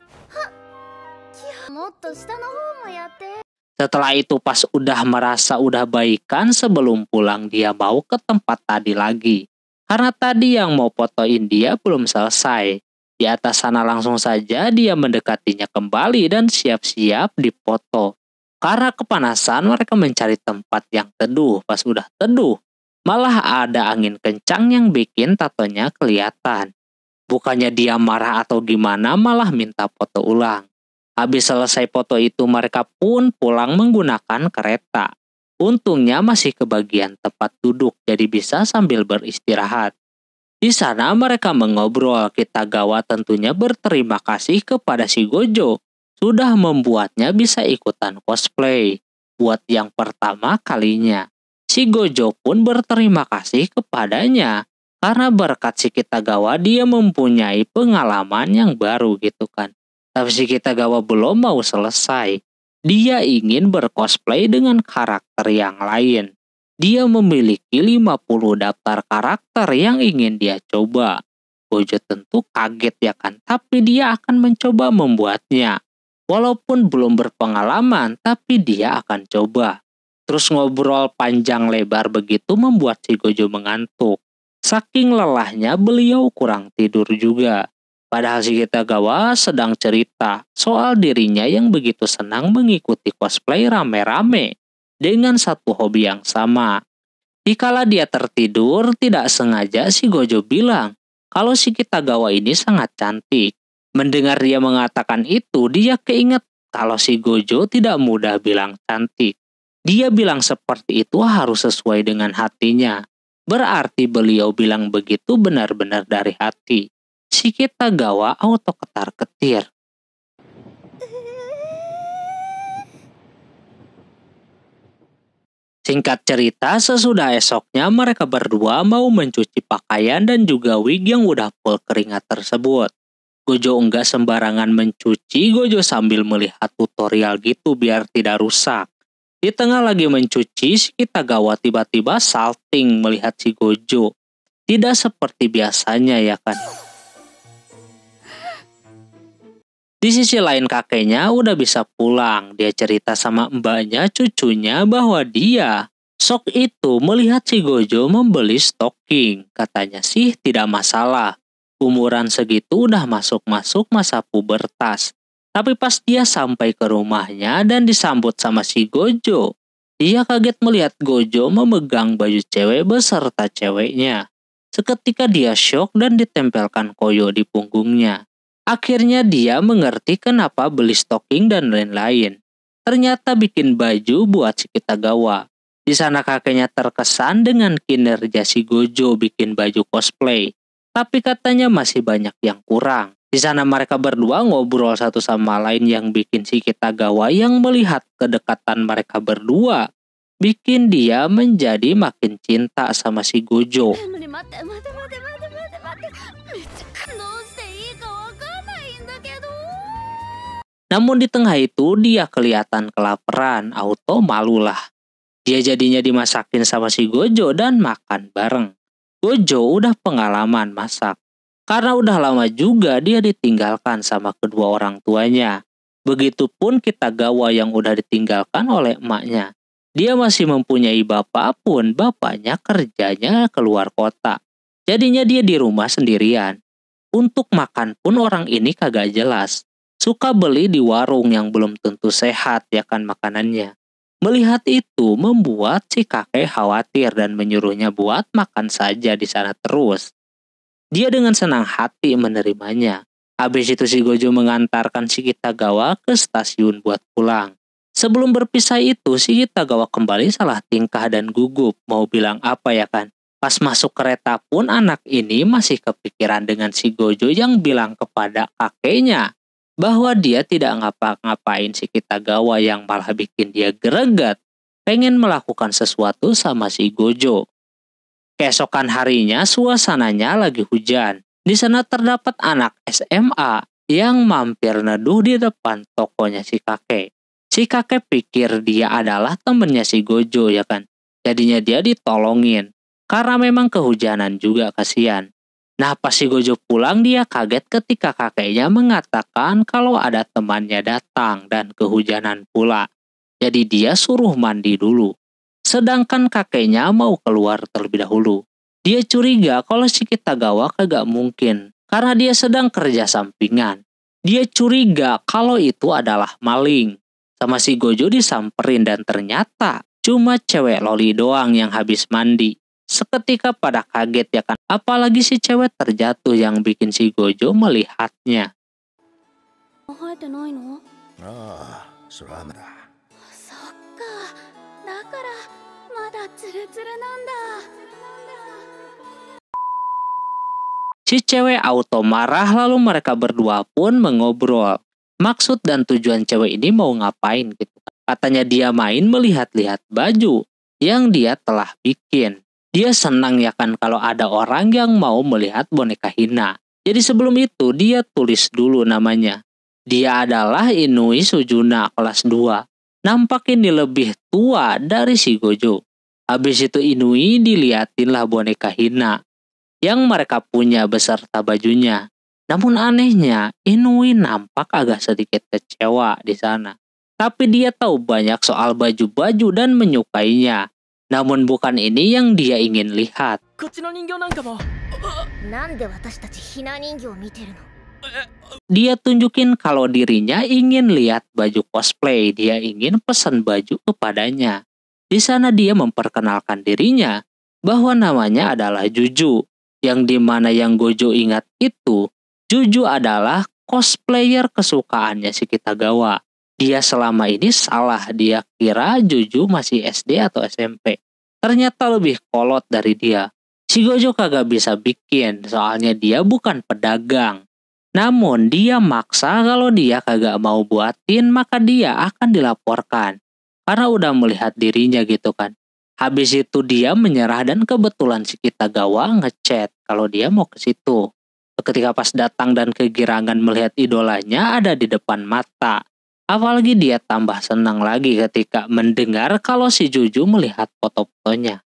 Setelah itu pas udah merasa udah baikan, sebelum pulang dia mau ke tempat tadi lagi. Karena tadi yang mau fotoin dia belum selesai. Di atas sana langsung saja dia mendekatinya kembali dan siap-siap dipoto. Karena kepanasan mereka mencari tempat yang teduh. Pas udah teduh, malah ada angin kencang yang bikin tatonya kelihatan. Bukannya dia marah atau gimana, malah minta foto ulang. Habis selesai foto itu mereka pun pulang menggunakan kereta. Untungnya masih kebagian tempat duduk, jadi bisa sambil beristirahat. Di sana mereka mengobrol. Kitagawa tentunya berterima kasih kepada si Gojo sudah membuatnya bisa ikutan cosplay buat yang pertama kalinya. Si Gojo pun berterima kasih kepadanya karena berkat si Kitagawa dia mempunyai pengalaman yang baru gitu kan. Tapi si Kitagawa belum mau selesai. Dia ingin bercosplay dengan karakter yang lain. Dia memiliki 50 daftar karakter yang ingin dia coba. Gojo tentu kaget ya kan, tapi dia akan mencoba membuatnya. Walaupun belum berpengalaman, tapi dia akan coba. Terus ngobrol panjang lebar begitu membuat si Gojo mengantuk. Saking lelahnya beliau kurang tidur juga. Padahal si Kitagawa sedang cerita soal dirinya yang begitu senang mengikuti cosplay rame-rame dengan satu hobi yang sama. Dikala dia tertidur, tidak sengaja si Gojo bilang kalau si Kitagawa ini sangat cantik. Mendengar dia mengatakan itu, dia keinget kalau si Gojo tidak mudah bilang cantik. Dia bilang seperti itu harus sesuai dengan hatinya. Berarti beliau bilang begitu benar-benar dari hati. Si Kitagawa auto ketar-ketir. Singkat cerita, sesudah esoknya mereka berdua mau mencuci pakaian dan juga wig yang udah full keringat tersebut. Gojo enggak sembarangan mencuci, Gojo sambil melihat tutorial gitu biar tidak rusak. Di tengah lagi mencuci, si Kitagawa tiba-tiba salting melihat si Gojo. Tidak seperti biasanya ya kan. Di sisi lain kakeknya udah bisa pulang. Dia cerita sama mbaknya, cucunya bahwa dia sok itu melihat si Gojo membeli stocking. Katanya sih tidak masalah. Umuran segitu udah masuk-masuk masa pubertas. Tapi pas dia sampai ke rumahnya dan disambut sama si Gojo, dia kaget melihat Gojo memegang baju cewek beserta ceweknya. Seketika dia syok dan ditempelkan koyo di punggungnya. Akhirnya dia mengerti kenapa beli stocking dan lain-lain. Ternyata bikin baju buat si Kitagawa. Di sana kakeknya terkesan dengan kinerja si Gojo bikin baju cosplay. Tapi katanya masih banyak yang kurang. Di sana mereka berdua ngobrol satu sama lain yang bikin si Kitagawa yang melihat kedekatan mereka berdua bikin dia menjadi makin cinta sama si Gojo. Namun di tengah itu dia kelihatan kelaparan, auto malulah. Dia jadinya dimasakin sama si Gojo dan makan bareng. Gojo udah pengalaman masak. Karena udah lama juga dia ditinggalkan sama kedua orang tuanya. Begitupun Kitagawa yang udah ditinggalkan oleh emaknya. Dia masih mempunyai bapak pun bapaknya kerjanya keluar kota. Jadinya dia di rumah sendirian. Untuk makan pun orang ini kagak jelas. Suka beli di warung yang belum tentu sehat ya kan makanannya. Melihat itu membuat si kakek khawatir dan menyuruhnya buat makan saja di sana terus. Dia dengan senang hati menerimanya. Habis itu si Gojo mengantarkan si Kitagawa ke stasiun buat pulang. Sebelum berpisah itu si Kitagawa kembali salah tingkah dan gugup. Mau bilang apa ya kan? Pas masuk kereta pun anak ini masih kepikiran dengan si Gojo yang bilang kepada kakeknya bahwa dia tidak ngapa-ngapain si Kitagawa yang malah bikin dia greget, pengen melakukan sesuatu sama si Gojo. Keesokan harinya suasananya lagi hujan. Di sana terdapat anak SMA yang mampir neduh di depan tokonya si kakek. Si kakek pikir dia adalah temennya si Gojo ya kan. Jadinya dia ditolongin. Karena memang kehujanan juga kasihan. Nah pas si Gojo pulang dia kaget ketika kakeknya mengatakan kalau ada temannya datang dan kehujanan pula. Jadi dia suruh mandi dulu. Sedangkan kakeknya mau keluar terlebih dahulu. Dia curiga kalau si Kitagawa kagak mungkin karena dia sedang kerja sampingan. Dia curiga kalau itu adalah maling. Sama si Gojo disamperin dan ternyata cuma cewek loli doang yang habis mandi. Seketika pada kaget ya kan, apalagi si cewek terjatuh yang bikin si Gojo melihatnya. Si cewek auto marah lalu mereka berdua pun mengobrol. Maksud dan tujuan cewek ini mau ngapain gitu. Katanya dia main melihat-lihat baju yang dia telah bikin. Dia senang ya kan kalau ada orang yang mau melihat boneka Hina. Jadi sebelum itu dia tulis dulu namanya. Dia adalah Inui Sujuna kelas 2. Nampak ini lebih tua dari si Gojo. Habis itu Inui diliatinlah boneka Hina yang mereka punya beserta bajunya. Namun anehnya Inui nampak agak sedikit kecewa di sana. Tapi dia tahu banyak soal baju-baju dan menyukainya. Namun bukan ini yang dia ingin lihat. こっちの人形なんかも。なんで私たちひな人形を見てるの？ Dia tunjukin kalau dirinya ingin lihat baju cosplay, dia ingin pesan baju kepadanya. Di sana dia memperkenalkan dirinya bahwa namanya adalah Juju, yang dimana yang Gojo ingat itu, Juju adalah cosplayer kesukaannya si Kitagawa. Dia selama ini salah, dia kira Juju masih SD atau SMP. Ternyata lebih kolot dari dia. Si Gojo kagak bisa bikin, soalnya dia bukan pedagang. Namun dia maksa kalau dia kagak mau buatin maka dia akan dilaporkan. Karena udah melihat dirinya gitu kan. Habis itu dia menyerah dan kebetulan si Kitagawa ngechat kalau dia mau ke situ. Ketika pas datang dan kegirangan melihat idolanya ada di depan mata. Apalagi dia tambah senang lagi ketika mendengar kalau si Juju melihat foto-fotonya.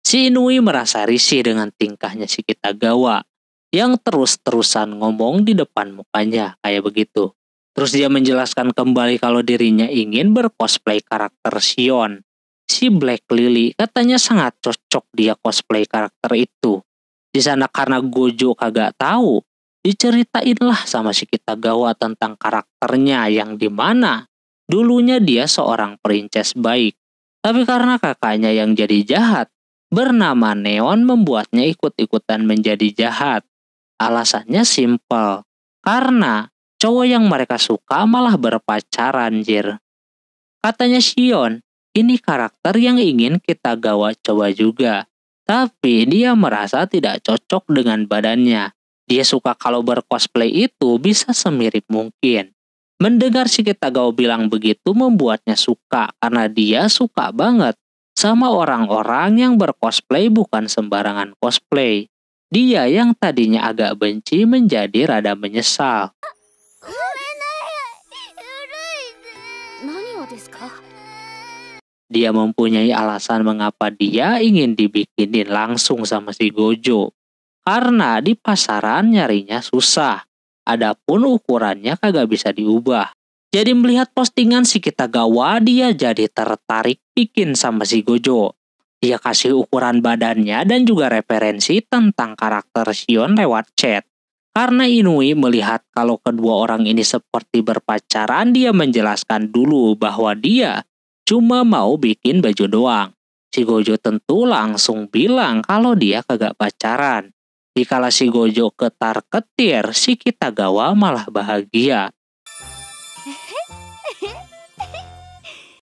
Si Inui merasa risih dengan tingkahnya si Kitagawa yang terus-terusan ngomong di depan mukanya kayak begitu. Terus dia menjelaskan kembali kalau dirinya ingin bercosplay karakter Shion. Si Black Lily katanya sangat cocok dia cosplay karakter itu. Di sana karena Gojo kagak tahu, diceritainlah sama si Kitagawa tentang karakternya yang dimana dulunya dia seorang princess baik. Tapi karena kakaknya yang jadi jahat, bernama Neon membuatnya ikut-ikutan menjadi jahat. Alasannya simpel, karena cowok yang mereka suka malah berpacaran, jir. Katanya Shion, ini karakter yang ingin Kitagawa coba juga. Tapi dia merasa tidak cocok dengan badannya. Dia suka kalau bercosplay itu bisa semirip mungkin. Mendengar si Kitagawa bilang begitu membuatnya suka karena dia suka banget sama orang-orang yang bercosplay bukan sembarangan cosplay. Dia yang tadinya agak benci menjadi rada menyesal. Dia mempunyai alasan mengapa dia ingin dibikinin langsung sama si Gojo. Karena di pasaran nyarinya susah. Adapun ukurannya kagak bisa diubah. Jadi melihat postingan si Kitagawa, dia jadi tertarik bikin sama si Gojo. Dia kasih ukuran badannya dan juga referensi tentang karakter Shion lewat chat. Karena Inui melihat kalau kedua orang ini seperti berpacaran, dia menjelaskan dulu bahwa dia cuma mau bikin baju doang. Si Gojo tentu langsung bilang kalau dia kagak pacaran. Dikala si Gojo ketar-ketir, si Kitagawa malah bahagia.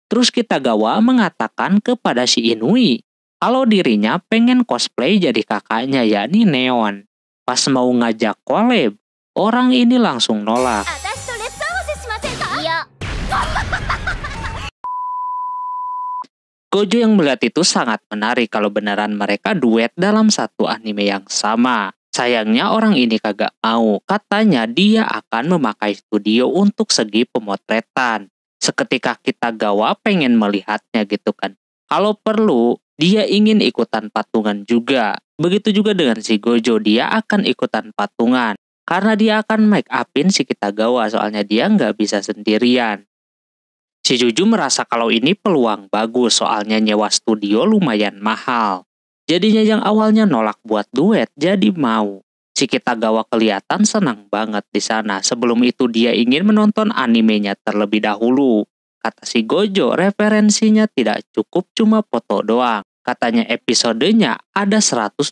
Terus Kitagawa mengatakan kepada si Inui kalau dirinya pengen cosplay jadi kakaknya yakni Neon. Pas mau ngajak collab, orang ini langsung nolak. Gojo yang melihat itu sangat menarik kalau beneran mereka duet dalam satu anime yang sama. Sayangnya orang ini kagak mau, katanya dia akan memakai studio untuk segi pemotretan. Seketika Kitagawa pengen melihatnya gitu kan. Kalau perlu, dia ingin ikutan patungan juga. Begitu juga dengan si Gojo, dia akan ikutan patungan. Karena dia akan make upin si Kitagawa, soalnya dia nggak bisa sendirian. Si Juju merasa kalau ini peluang bagus, soalnya nyewa studio lumayan mahal. Jadinya yang awalnya nolak buat duet, jadi mau. Si Kitagawa kelihatan senang banget di sana. Sebelum itu dia ingin menonton animenya terlebih dahulu. Kata si Gojo, referensinya tidak cukup cuma foto doang. Katanya episodenya ada 126.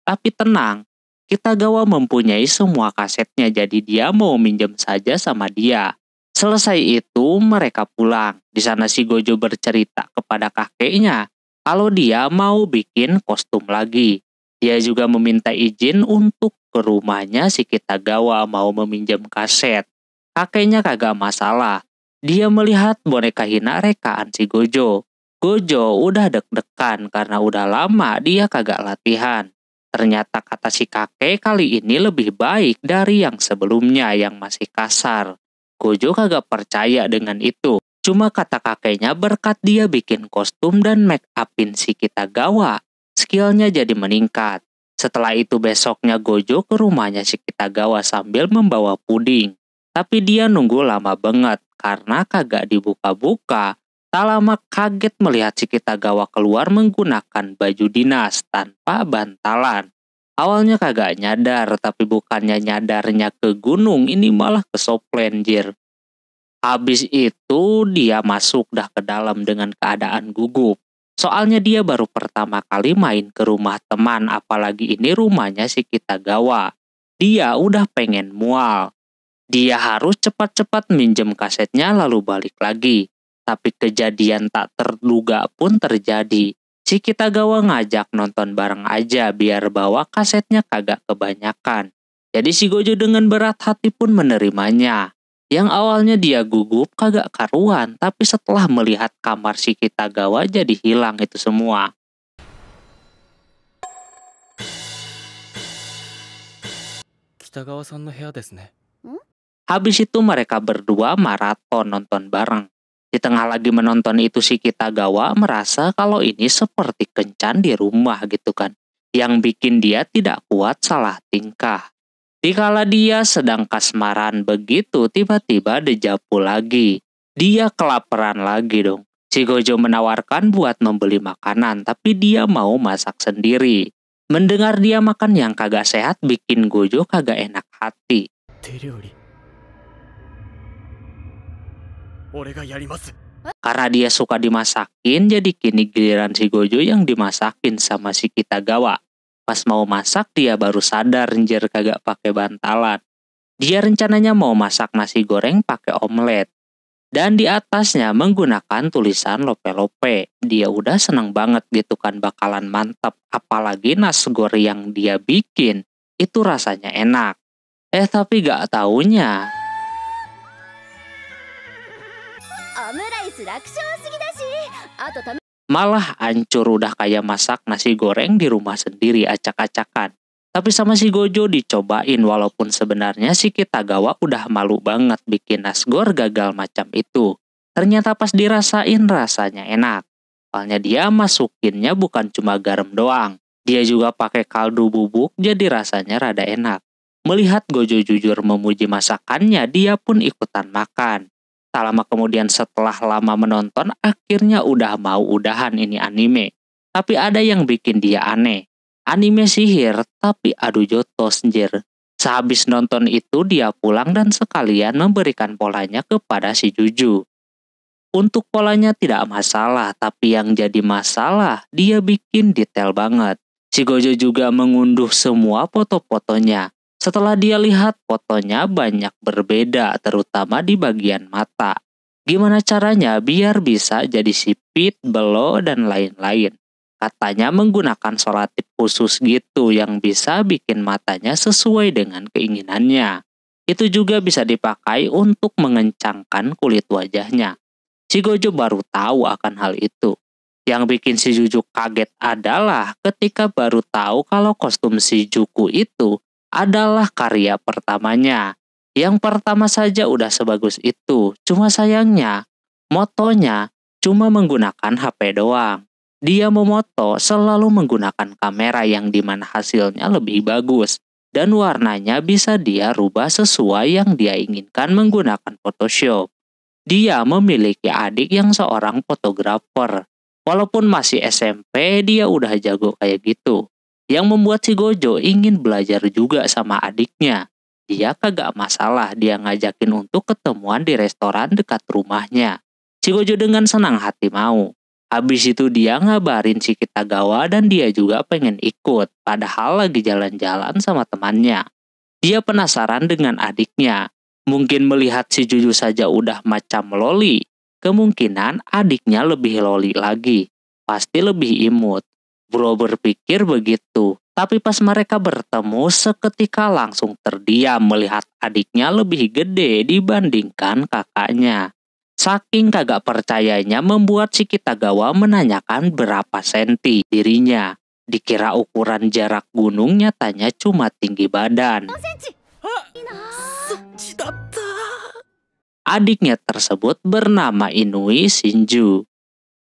Tapi tenang, Kitagawa mempunyai semua kasetnya, jadi dia mau minjem saja sama dia. Selesai itu mereka pulang. Di sana si Gojo bercerita kepada kakeknya kalau dia mau bikin kostum lagi. Dia juga meminta izin untuk ke rumahnya si Kitagawa mau meminjam kaset. Kakeknya kagak masalah. Dia melihat boneka hina rekaan si Gojo. Gojo udah deg-degan karena udah lama dia kagak latihan. Ternyata kata si kakek kali ini lebih baik dari yang sebelumnya yang masih kasar. Gojo kagak percaya dengan itu. Cuma kata kakeknya berkat dia bikin kostum dan make upin si Kitagawa, skillnya jadi meningkat. Setelah itu besoknya Gojo ke rumahnya si Kitagawa sambil membawa puding. Tapi dia nunggu lama banget karena kagak dibuka-buka. Tak lama kaget melihat si Kitagawa keluar menggunakan baju dinas tanpa bantalan. Awalnya kagak nyadar, tapi bukannya nyadarnya ke gunung, ini malah ke soplenjir. Habis itu dia masuk dah ke dalam dengan keadaan gugup. Soalnya dia baru pertama kali main ke rumah teman, apalagi ini rumahnya si Kitagawa. Dia udah pengen mual. Dia harus cepat-cepat minjem kasetnya lalu balik lagi. Tapi kejadian tak terduga pun terjadi. Si Kitagawa ngajak nonton bareng aja biar bawa kasetnya kagak kebanyakan. Jadi si Gojo dengan berat hati pun menerimanya. Yang awalnya dia gugup kagak karuan, tapi setelah melihat kamar si Kitagawa jadi hilang itu semua. Kitagawa-sanの部屋ですね。 Habis itu mereka berdua maraton nonton bareng. Di tengah lagi menonton itu si Kitagawa merasa kalau ini seperti kencan di rumah gitu kan. Yang bikin dia tidak kuat salah tingkah. Dikala dia sedang kasmaran begitu tiba-tiba dejapu lagi. Dia kelaparan lagi dong. Si Gojo menawarkan buat membeli makanan tapi dia mau masak sendiri. Mendengar dia makan yang kagak sehat bikin Gojo kagak enak hati. 手料理。俺がやります。 Karena dia suka dimasakin, jadi kini giliran si Gojo yang dimasakin sama si Kitagawa. Pas mau masak dia baru sadar njir kagak pakai bantalan. Dia rencananya mau masak nasi goreng pakai omelet. Dan di atasnya menggunakan tulisan lope-lope. Dia udah seneng banget gitu kan bakalan mantap. Apalagi nasi goreng yang dia bikin itu rasanya enak. Tapi gak taunya オムライス楽勝すぎだし、あとため malah hancur udah kayak masak nasi goreng di rumah sendiri acak-acakan. Tapi sama si Gojo dicobain walaupun sebenarnya si Kitagawa udah malu banget bikin nasgor gagal macam itu. Ternyata pas dirasain rasanya enak. Soalnya dia masukinnya bukan cuma garam doang. Dia juga pakai kaldu bubuk jadi rasanya rada enak. Melihat Gojo jujur memuji masakannya, dia pun ikutan makan. Tak lama kemudian setelah lama menonton, akhirnya udah mau udahan ini anime. Tapi ada yang bikin dia aneh. Anime sihir, tapi adu jotos njir. Sehabis nonton itu dia pulang dan sekalian memberikan polanya kepada si Juju. Untuk polanya tidak masalah, tapi yang jadi masalah dia bikin detail banget. Si Gojo juga mengunduh semua foto-fotonya. Setelah dia lihat fotonya banyak berbeda, terutama di bagian mata. Gimana caranya biar bisa jadi sipit, belo, dan lain-lain. Katanya menggunakan solatif khusus gitu yang bisa bikin matanya sesuai dengan keinginannya. Itu juga bisa dipakai untuk mengencangkan kulit wajahnya. Si Gojo baru tahu akan hal itu. Yang bikin si Juju kaget adalah ketika baru tahu kalau kostum si Juku itu adalah karya pertamanya. Yang pertama saja udah sebagus itu. Cuma sayangnya, motonya cuma menggunakan HP doang. Dia memoto selalu menggunakan kamera yang dimana hasilnya lebih bagus. Dan warnanya bisa dia rubah sesuai yang dia inginkan menggunakan Photoshop. Dia memiliki adik yang seorang fotografer. Walaupun masih SMP, dia udah jago kayak gitu. Yang membuat si Gojo ingin belajar juga sama adiknya. Dia kagak masalah dia ngajakin untuk ketemuan di restoran dekat rumahnya. Si Gojo dengan senang hati mau. Habis itu dia ngabarin si Kitagawa dan dia juga pengen ikut. Padahal lagi jalan-jalan sama temannya. Dia penasaran dengan adiknya. Mungkin melihat si Juju saja udah macam loli. Kemungkinan adiknya lebih loli lagi. Pasti lebih imut. Bro berpikir begitu, tapi pas mereka bertemu seketika langsung terdiam melihat adiknya lebih gede dibandingkan kakaknya. Saking kagak percayanya membuat si Kitagawa menanyakan berapa senti dirinya. Dikira ukuran jarak gunung nyatanya cuma tinggi badan. そっちだった。 Adiknya tersebut bernama Inui Shinju.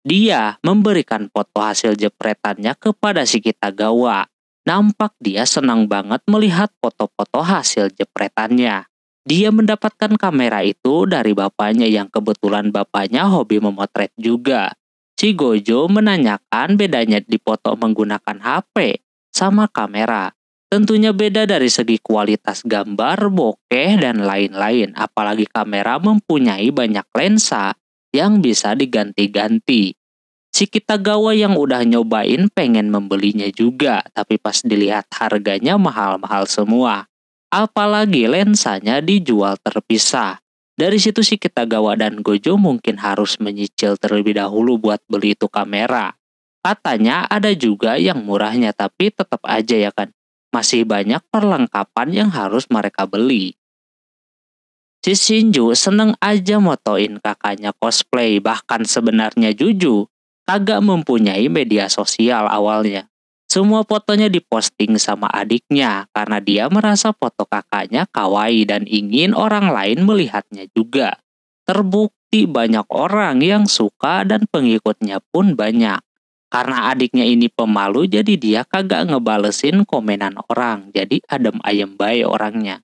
Dia memberikan foto hasil jepretannya kepada si Kitagawa. Nampak dia senang banget melihat foto-foto hasil jepretannya. Dia mendapatkan kamera itu dari bapaknya yang kebetulan bapaknya hobi memotret juga. Si Gojo menanyakan bedanya dipoto menggunakan HP sama kamera. Tentunya beda dari segi kualitas gambar, bokeh, dan lain-lain. Apalagi kamera mempunyai banyak lensa yang bisa diganti-ganti. Si Kitagawa yang udah nyobain pengen membelinya juga, tapi pas dilihat harganya mahal-mahal semua. Apalagi lensanya dijual terpisah. Dari situ si Kitagawa dan Gojo mungkin harus menyicil terlebih dahulu buat beli itu kamera. Katanya ada juga yang murahnya, tapi tetap aja ya kan, masih banyak perlengkapan yang harus mereka beli. Si Shinju seneng aja motoin kakaknya cosplay, bahkan sebenarnya Juju kagak mempunyai media sosial awalnya. Semua fotonya diposting sama adiknya karena dia merasa foto kakaknya kawaii dan ingin orang lain melihatnya juga. Terbukti banyak orang yang suka dan pengikutnya pun banyak. Karena adiknya ini pemalu jadi dia kagak ngebalesin komenan orang, jadi adem ayem bae orangnya.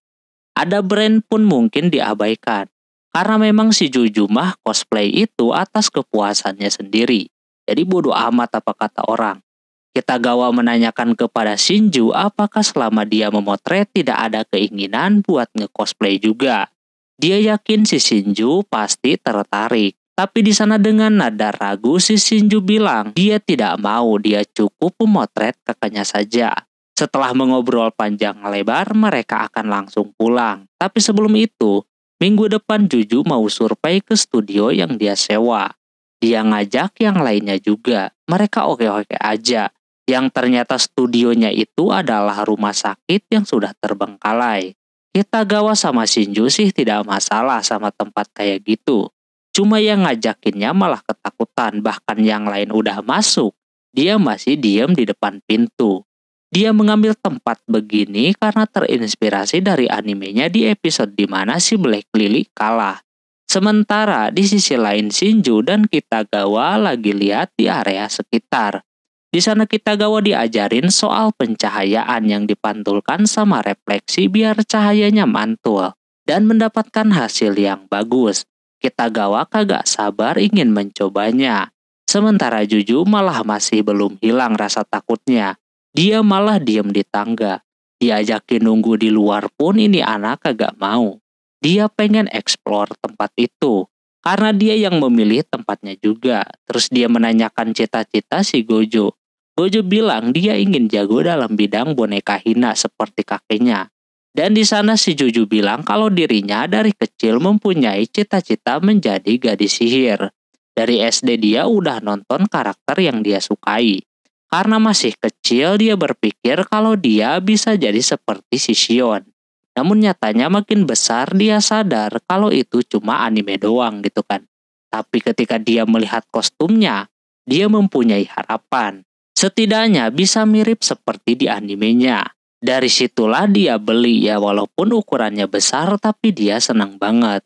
Ada brand pun mungkin diabaikan. Karena memang si Juju mah cosplay itu atas kepuasannya sendiri. Jadi bodo amat apa kata orang. Kitagawa menanyakan kepada Shinju apakah selama dia memotret tidak ada keinginan buat nge-cosplay juga. Dia yakin si Shinju pasti tertarik. Tapi di sana dengan nada ragu si Shinju bilang dia tidak mau, dia cukup memotret kakaknya saja. Setelah mengobrol panjang lebar mereka akan langsung pulang. Tapi sebelum itu, minggu depan Juju mau survei ke studio yang dia sewa. Dia ngajak yang lainnya juga. Mereka oke-oke aja. Yang ternyata studionya itu adalah rumah sakit yang sudah terbengkalai. Kitagawa sama Shinju sih tidak masalah sama tempat kayak gitu. Cuma yang ngajakinnya malah ketakutan, bahkan yang lain udah masuk. Dia masih diam di depan pintu. Dia mengambil tempat begini karena terinspirasi dari animenya di episode dimana si Black Lily kalah. Sementara di sisi lain Shinju dan Kitagawa lagi lihat di area sekitar. Di sana Kitagawa diajarin soal pencahayaan yang dipantulkan sama refleksi biar cahayanya mantul dan mendapatkan hasil yang bagus. Kitagawa kagak sabar ingin mencobanya. Sementara Juju malah masih belum hilang rasa takutnya. Dia malah diam di tangga. Diajakin nunggu di luar pun ini anak kagak mau. Dia pengen eksplor tempat itu. Karena dia yang memilih tempatnya juga. Terus dia menanyakan cita-cita si Gojo. Gojo bilang dia ingin jago dalam bidang boneka hina seperti kakeknya. Dan di sana si Juju bilang kalau dirinya dari kecil mempunyai cita-cita menjadi gadis sihir. Dari SD dia udah nonton karakter yang dia sukai. Karena masih kecil dia berpikir kalau dia bisa jadi seperti si Shion. Namun nyatanya makin besar dia sadar kalau itu cuma anime doang gitu kan. Tapi ketika dia melihat kostumnya, dia mempunyai harapan. Setidaknya bisa mirip seperti di animenya. Dari situlah dia beli ya walaupun ukurannya besar tapi dia senang banget.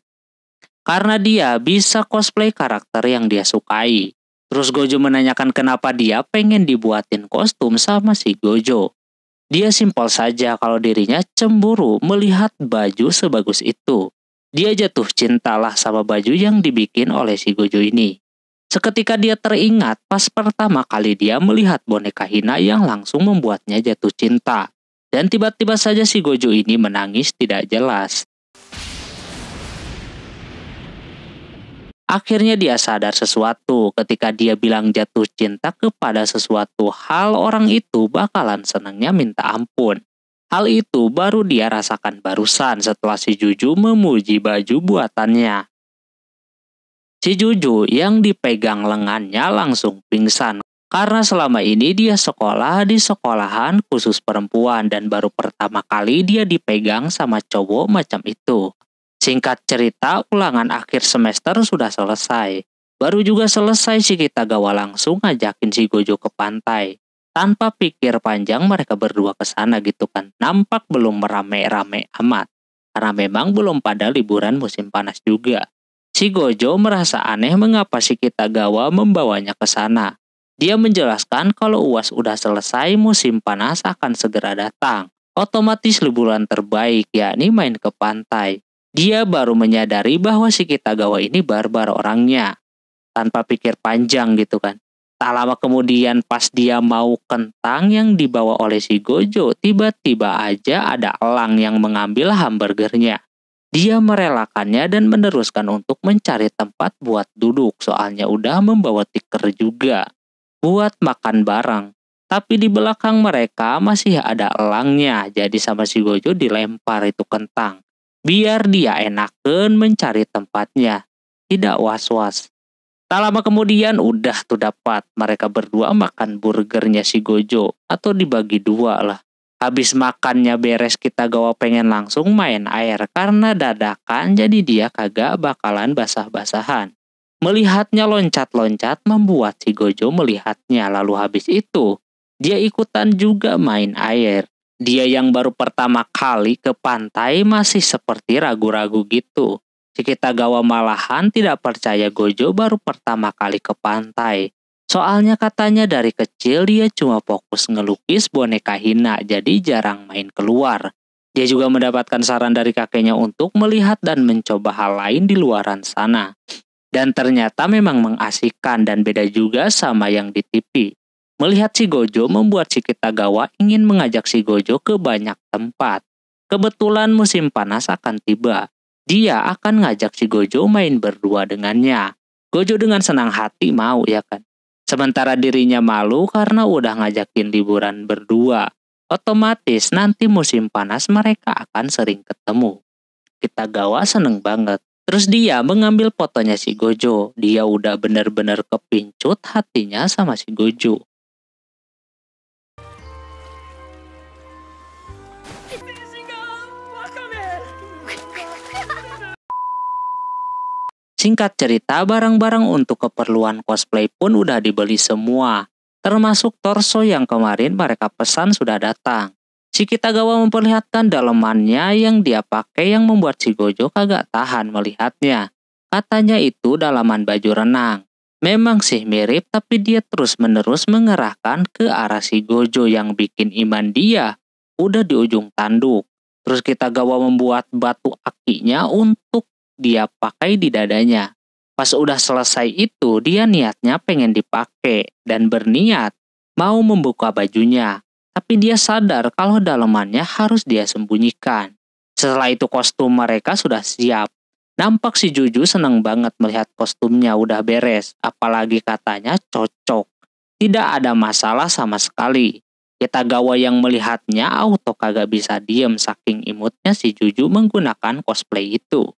Karena dia bisa cosplay karakter yang dia sukai. Terus Gojo menanyakan kenapa dia pengen dibuatin kostum sama si Gojo. Dia simpel saja kalau dirinya cemburu melihat baju sebagus itu. Dia jatuh cintalah sama baju yang dibikin oleh si Gojo ini. Seketika dia teringat pas pertama kali dia melihat boneka hina yang langsung membuatnya jatuh cinta. Dan tiba-tiba saja si Gojo ini menangis tidak jelas. Akhirnya dia sadar sesuatu ketika dia bilang jatuh cinta kepada sesuatu hal, orang itu bakalan senangnya minta ampun. Hal itu baru dia rasakan barusan setelah si Juju memuji baju buatannya. Si Juju yang dipegang lengannya langsung pingsan. Karena selama ini dia sekolah di sekolahan khusus perempuan dan baru pertama kali dia dipegang sama cowok macam itu. Singkat cerita, ulangan akhir semester sudah selesai. Baru juga selesai si Kitagawa langsung ngajakin si Gojo ke pantai. Tanpa pikir panjang mereka berdua ke sana gitu kan. Nampak belum merame-rame amat. Karena memang belum pada liburan musim panas juga. Si Gojo merasa aneh mengapa si Kitagawa membawanya ke sana. Dia menjelaskan kalau UAS udah selesai, musim panas akan segera datang. Otomatis liburan terbaik yakni main ke pantai. Dia baru menyadari bahwa si Kitagawa ini barbar orangnya. Tanpa pikir panjang gitu kan. Tak lama kemudian pas dia mau kentang yang dibawa oleh si Gojo, tiba-tiba aja ada elang yang mengambil hamburgernya. Dia merelakannya dan meneruskan untuk mencari tempat buat duduk, soalnya udah membawa tikar juga buat makan bareng. Tapi di belakang mereka masih ada elangnya, jadi sama si Gojo dilempar itu kentang. Biar dia enakan mencari tempatnya, tidak was-was. Tak lama kemudian udah tuh dapat, mereka berdua makan burgernya si Gojo, atau dibagi dua lah. Habis makannya beres Kitagawa pengen langsung main air karena dadakan jadi dia kagak bakalan basah-basahan. Melihatnya loncat-loncat membuat si Gojo melihatnya, lalu habis itu dia ikutan juga main air. Dia yang baru pertama kali ke pantai masih seperti ragu-ragu gitu. Si Kitagawa malahan tidak percaya Gojo baru pertama kali ke pantai. Soalnya katanya dari kecil dia cuma fokus ngelukis boneka Hina, jadi jarang main keluar. Dia juga mendapatkan saran dari kakeknya untuk melihat dan mencoba hal lain di luaran sana. Dan ternyata memang mengasihkan dan beda juga sama yang di TV. Melihat si Gojo membuat si Kitagawa ingin mengajak si Gojo ke banyak tempat. Kebetulan musim panas akan tiba. Dia akan ngajak si Gojo main berdua dengannya. Gojo dengan senang hati mau ya kan. Sementara dirinya malu karena udah ngajakin liburan berdua. Otomatis nanti musim panas mereka akan sering ketemu. Kitagawa seneng banget. Terus dia mengambil fotonya si Gojo. Dia udah bener-bener kepincut hatinya sama si Gojo. Singkat cerita, barang-barang untuk keperluan cosplay pun udah dibeli semua. Termasuk torso yang kemarin mereka pesan sudah datang. Si Kitagawa memperlihatkan dalemannya yang dia pakai yang membuat si Gojo kagak tahan melihatnya. Katanya itu dalaman baju renang. Memang sih mirip, tapi dia terus-menerus mengerahkan ke arah si Gojo yang bikin iman dia udah di ujung tanduk. Terus Kitagawa membuat batu akinya untuk dia pakai di dadanya. Pas udah selesai itu, dia niatnya pengen dipakai dan berniat mau membuka bajunya. Tapi dia sadar kalau dalemannya harus dia sembunyikan. Setelah itu kostum mereka sudah siap. Nampak si Juju seneng banget melihat kostumnya udah beres, apalagi katanya cocok. Tidak ada masalah sama sekali. Kitagawa yang melihatnya auto kagak bisa diem saking imutnya si Juju menggunakan cosplay itu.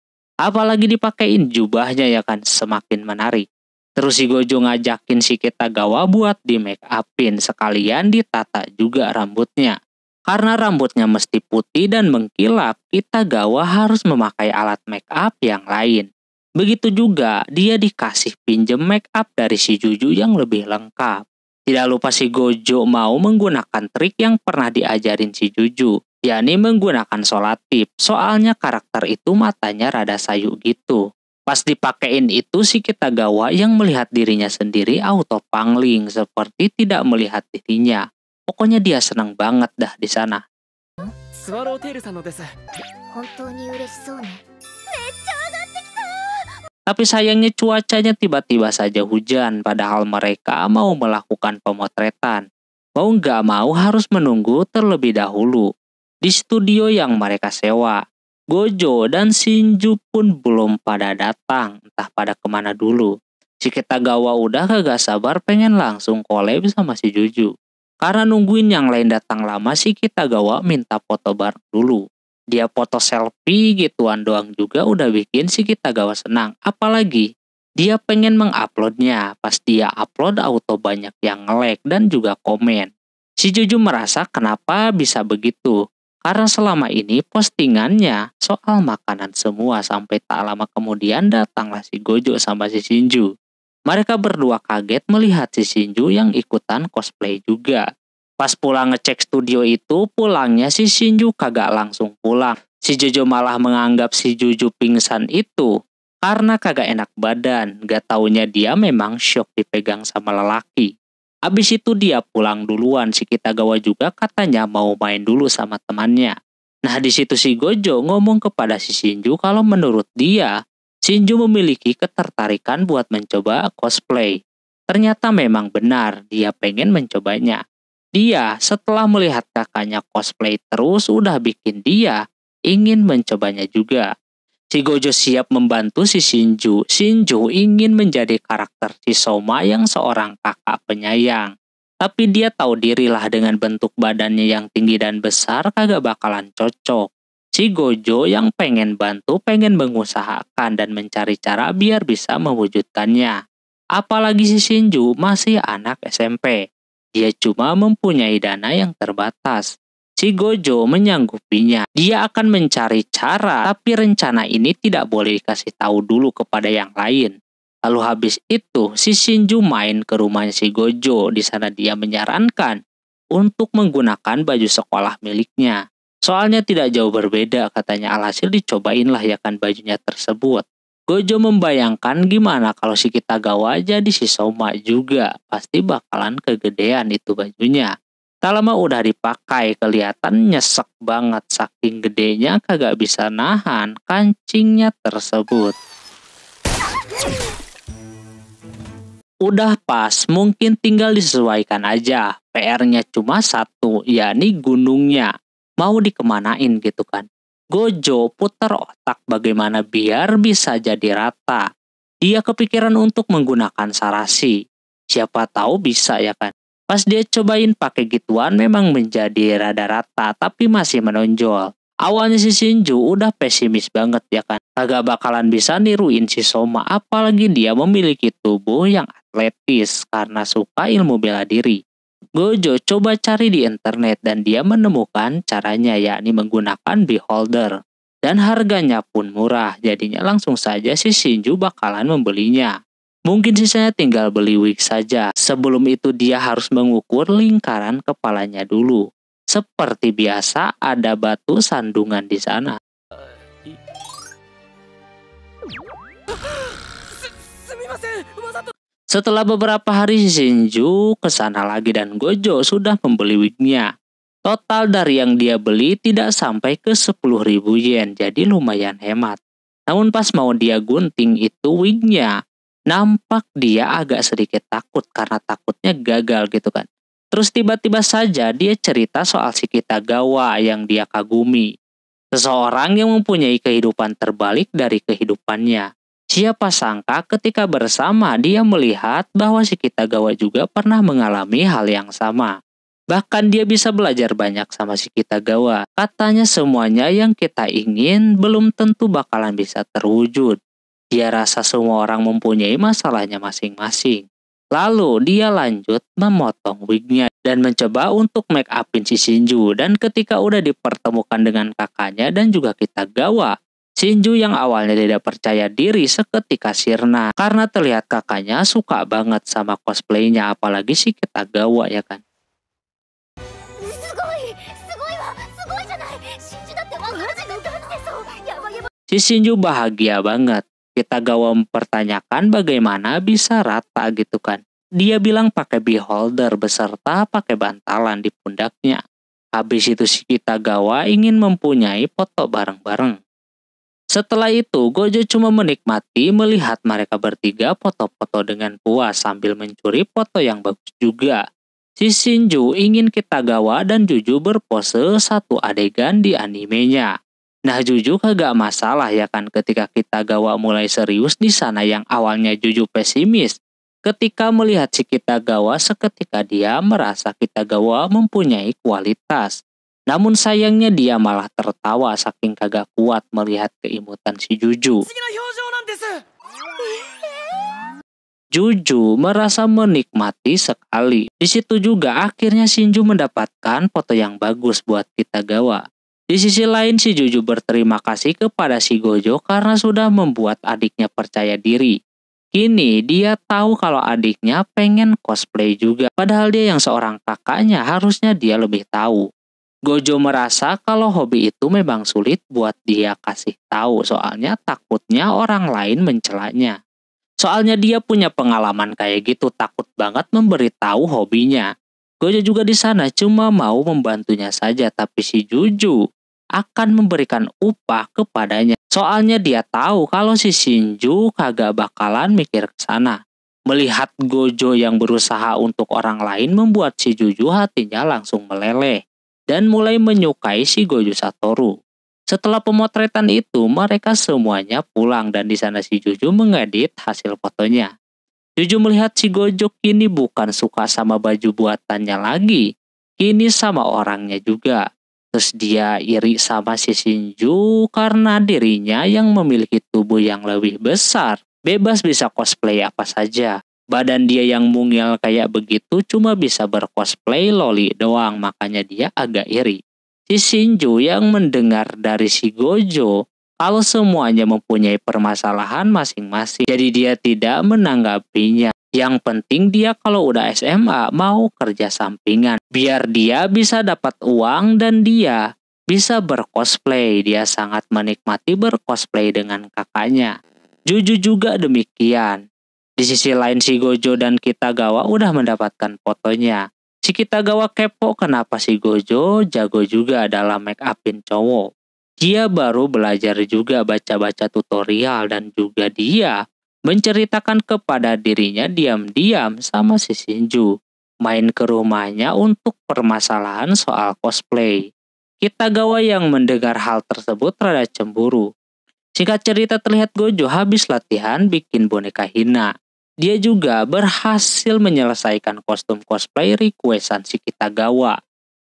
Apalagi dipakein jubahnya ya kan, semakin menarik. Terus si Gojo ngajakin si Kitagawa buat di make upin, sekalian ditata juga rambutnya. Karena rambutnya mesti putih dan mengkilap, Kitagawa harus memakai alat make up yang lain. Begitu juga dia dikasih pinjem make up dari si Juju yang lebih lengkap. Tidak lupa si Gojo mau menggunakan trik yang pernah diajarin si Juju, yakni menggunakan solatip, soalnya karakter itu matanya rada sayu gitu. Pas dipakein itu si Kitagawa yang melihat dirinya sendiri auto pangling seperti tidak melihat dirinya. Pokoknya dia senang banget dah di sana. スワローテールさんのです。本当に嬉しそうね。 Tapi sayangnya cuacanya tiba-tiba saja hujan, padahal mereka mau melakukan pemotretan. Mau nggak mau harus menunggu terlebih dahulu di studio yang mereka sewa. Gojo dan Shinju pun belum pada datang, entah pada kemana dulu. Si Kitagawa udah kagak sabar pengen langsung collab sama si Juju. Karena nungguin yang lain datang lama, si Kitagawa minta foto bareng dulu. Dia foto selfie gituan doang juga udah bikin si Kitagawa senang. Apalagi dia pengen menguploadnya. Pas dia upload auto banyak yang nge-like dan juga komen. Si Juju merasa kenapa bisa begitu. Karena selama ini postingannya soal makanan semua, sampai tak lama kemudian datanglah si Gojo sama si Shinju. Mereka berdua kaget melihat si Shinju yang ikutan cosplay juga. Pas pulang ngecek studio itu, pulangnya si Shinju kagak langsung pulang. Si Jojo malah menganggap si Juju pingsan itu karena kagak enak badan. Gak taunya dia memang syok dipegang sama lelaki. Abis itu dia pulang duluan. Si Kitagawa juga katanya mau main dulu sama temannya. Nah, di situ si Gojo ngomong kepada si Shinju kalau menurut dia, Shinju memiliki ketertarikan buat mencoba cosplay. Ternyata memang benar, dia pengen mencobanya. Dia setelah melihat kakaknya cosplay terus udah bikin dia ingin mencobanya juga. Si Gojo siap membantu si Shinju. Shinju ingin menjadi karakter si Soma yang seorang kakak penyayang. Tapi dia tahu dirilah dengan bentuk badannya yang tinggi dan besar kagak bakalan cocok. Si Gojo yang pengen bantu, pengen mengusahakan dan mencari cara biar bisa mewujudkannya. Apalagi si Shinju masih anak SMP. Dia cuma mempunyai dana yang terbatas. Si Gojo menyanggupinya. Dia akan mencari cara, tapi rencana ini tidak boleh dikasih tahu dulu kepada yang lain. Lalu habis itu, si Shinju main ke rumahnya si Gojo. Di sana dia menyarankan untuk menggunakan baju sekolah miliknya. Soalnya tidak jauh berbeda, katanya. Alhasil dicobainlah ya kan bajunya tersebut. Gojo membayangkan gimana kalau si Kitagawa jadi si Soma juga. Pasti bakalan kegedean itu bajunya. Tak lama udah dipakai, kelihatan nyesek banget. Saking gedenya kagak bisa nahan kancingnya tersebut. Udah pas, mungkin tinggal disesuaikan aja. PR-nya cuma satu, yakni gunungnya. Mau dikemanain gitu kan. Gojo putar otak bagaimana biar bisa jadi rata. Dia kepikiran untuk menggunakan sarasi. Siapa tahu bisa ya kan. Pas dia cobain pakai gituan memang menjadi rada rata tapi masih menonjol. Awalnya si Shinju udah pesimis banget ya kan. Kagak bakalan bisa niruin si Soma, apalagi dia memiliki tubuh yang atletis karena suka ilmu bela diri. Gojo coba cari di internet dan dia menemukan caranya, yakni menggunakan beholder. Dan harganya pun murah, jadinya langsung saja si Shinju bakalan membelinya. Mungkin sisanya tinggal beli wig saja. Sebelum itu dia harus mengukur lingkaran kepalanya dulu. Seperti biasa ada batu sandungan di sana. Setelah beberapa hari si Shinju kesana lagi dan Gojo sudah membeli wignya. Total dari yang dia beli tidak sampai ke 10.000 yen, jadi lumayan hemat. Namun pas mau dia gunting itu wignya, nampak dia agak sedikit takut karena takutnya gagal gitu kan. Terus tiba-tiba saja dia cerita soal si Kitagawa yang dia kagumi. Seseorang yang mempunyai kehidupan terbalik dari kehidupannya. Siapa sangka ketika bersama dia melihat bahwa si Kitagawa juga pernah mengalami hal yang sama. Bahkan dia bisa belajar banyak sama si Kitagawa. Katanya semuanya yang kita ingin belum tentu bakalan bisa terwujud. Dia rasa semua orang mempunyai masalahnya masing-masing. Lalu dia lanjut memotong wignya dan mencoba untuk make upin si Shinju. Dan ketika udah dipertemukan dengan kakaknya dan juga Kitagawa, Shinju yang awalnya tidak percaya diri seketika sirna. Karena terlihat kakaknya suka banget sama cosplaynya, apalagi si Kitagawa ya kan. Si Shinju bahagia banget. Kitagawa mempertanyakan bagaimana bisa rata gitu kan. Dia bilang pakai beholder beserta pakai bantalan di pundaknya. Habis itu si Kitagawa ingin mempunyai foto bareng-bareng. Setelah itu Gojo cuma menikmati melihat mereka bertiga foto-foto dengan puas sambil mencuri foto yang bagus juga. Si Shinju ingin Kitagawa dan Juju berpose satu adegan di animenya. Nah Juju kagak masalah ya kan ketika Kitagawa mulai serius di sana yang awalnya Juju pesimis. Ketika melihat si Kitagawa seketika dia merasa Kitagawa mempunyai kualitas. Namun sayangnya dia malah tertawa saking kagak kuat melihat keimutan si Juju. Juju merasa menikmati sekali. Di situ juga akhirnya Shinju mendapatkan foto yang bagus buat Kitagawa. Di sisi lain si Juju berterima kasih kepada si Gojo karena sudah membuat adiknya percaya diri. Kini dia tahu kalau adiknya pengen cosplay juga. Padahal dia yang seorang kakaknya harusnya dia lebih tahu. Gojo merasa kalau hobi itu memang sulit buat dia kasih tahu. Soalnya takutnya orang lain mencelanya. Soalnya dia punya pengalaman kayak gitu, takut banget memberitahu hobinya. Gojo juga di sana cuma mau membantunya saja, tapi si Juju akan memberikan upah kepadanya. Soalnya dia tahu kalau si Shinju kagak bakalan mikir ke sana. Melihat Gojo yang berusaha untuk orang lain membuat si Juju hatinya langsung meleleh dan mulai menyukai si Gojo Satoru. Setelah pemotretan itu, mereka semuanya pulang dan di sana si Juju mengedit hasil fotonya. Juju melihat si Gojo kini bukan suka sama baju buatannya lagi, kini sama orangnya juga. Terus dia iri sama si Shinju karena dirinya yang memiliki tubuh yang lebih besar. Bebas bisa cosplay apa saja. Badan dia yang mungil kayak begitu cuma bisa bercosplay loli doang, makanya dia agak iri. Si Shinju yang mendengar dari si Gojo kalau semuanya mempunyai permasalahan masing-masing, jadi dia tidak menanggapinya. Yang penting dia kalau udah SMA mau kerja sampingan, biar dia bisa dapat uang dan dia bisa bercosplay. Dia sangat menikmati bercosplay dengan kakaknya. Juju juga demikian. Di sisi lain si Gojo dan Kitagawa udah mendapatkan fotonya. Si Kitagawa kepo kenapa si Gojo jago juga dalam make upin cowok. Dia baru belajar juga baca-baca tutorial dan juga dia menceritakan kepada dirinya diam-diam sama si Shinju. Main ke rumahnya untuk permasalahan soal cosplay. Kitagawa yang mendengar hal tersebut rada cemburu. Singkat cerita terlihat Gojo habis latihan bikin boneka Hina. Dia juga berhasil menyelesaikan kostum cosplay requestan si Kitagawa.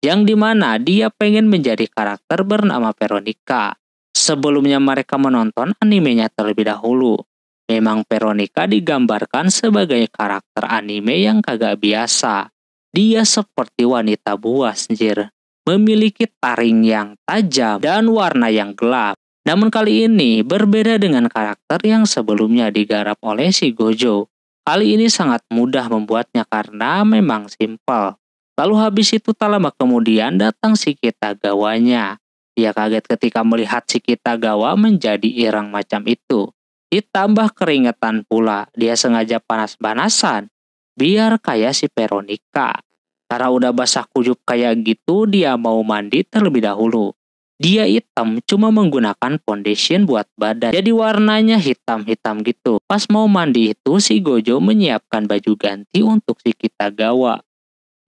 Yang dimana dia pengen menjadi karakter bernama Veronica. Sebelumnya mereka menonton animenya terlebih dahulu. Memang Veronica digambarkan sebagai karakter anime yang kagak biasa. Dia seperti wanita buas, anjir. Memiliki taring yang tajam dan warna yang gelap. Namun kali ini berbeda dengan karakter yang sebelumnya digarap oleh si Gojo. Kali ini sangat mudah membuatnya karena memang simpel. Lalu habis itu tak lama kemudian datang si Kitagawanya. Dia kaget ketika melihat si Kitagawa menjadi irang macam itu. Ditambah keringetan pula, dia sengaja panas-panasan, biar kayak si Veronica. Karena udah basah kuyup kayak gitu, dia mau mandi terlebih dahulu. Dia hitam cuma menggunakan foundation buat badan, jadi warnanya hitam-hitam gitu. Pas mau mandi itu, si Gojo menyiapkan baju ganti untuk si Kitagawa.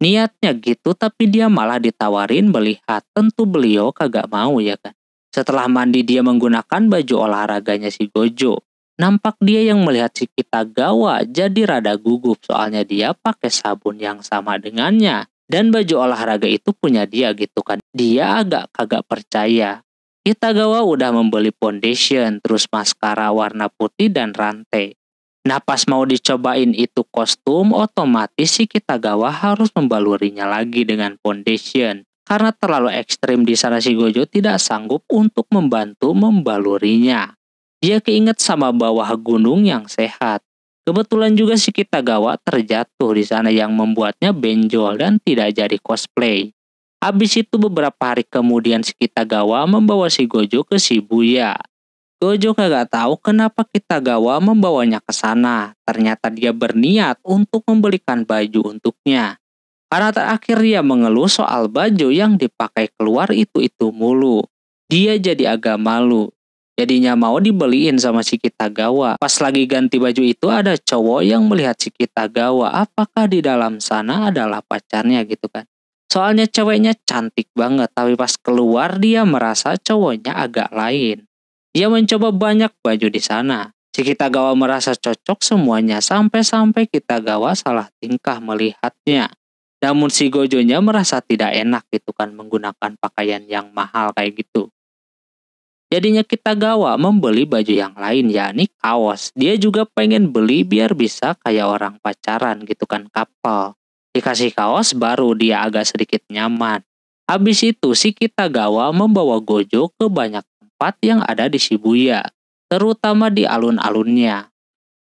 Niatnya gitu, tapi dia malah ditawarin melihat. Tentu beliau kagak mau ya kan. Setelah mandi dia menggunakan baju olahraganya si Gojo. Nampak dia yang melihat si Kitagawa jadi rada gugup soalnya dia pakai sabun yang sama dengannya. Dan baju olahraga itu punya dia gitu kan. Dia agak kagak percaya. Kitagawa udah membeli foundation, terus maskara warna putih dan rantai. Nah pas mau dicobain itu kostum, otomatis si Kitagawa harus membalurinya lagi dengan foundation. Karena terlalu ekstrim di sana si Gojo tidak sanggup untuk membantu membalurinya. Dia keinget sama bawah gunung yang sehat. Kebetulan juga si Kitagawa terjatuh di sana yang membuatnya benjol dan tidak jadi cosplay. Habis itu beberapa hari kemudian si Kitagawa membawa si Gojo ke Shibuya. Gojo kagak tahu kenapa Kitagawa membawanya ke sana. Ternyata dia berniat untuk membelikan baju untuknya. Karena terakhir dia mengeluh soal baju yang dipakai keluar itu mulu. Dia jadi agak malu. Jadinya mau dibeliin sama si Kitagawa. Pas lagi ganti baju itu ada cowok yang melihat si Kitagawa. Apakah di dalam sana adalah pacarnya gitu kan. Soalnya ceweknya cantik banget. Tapi pas keluar dia merasa cowoknya agak lain. Dia mencoba banyak baju di sana. Si Kitagawa merasa cocok semuanya. Sampai-sampai Kitagawa salah tingkah melihatnya. Namun si Gojonya merasa tidak enak gitu kan. Menggunakan pakaian yang mahal kayak gitu. Jadinya Kitagawa membeli baju yang lain yakni kaos. Dia juga pengen beli biar bisa kayak orang pacaran gitu kan couple. Dikasih kaos baru dia agak sedikit nyaman. Habis itu si Kitagawa membawa Gojo ke banyak tempat yang ada di Shibuya. Terutama di alun-alunnya.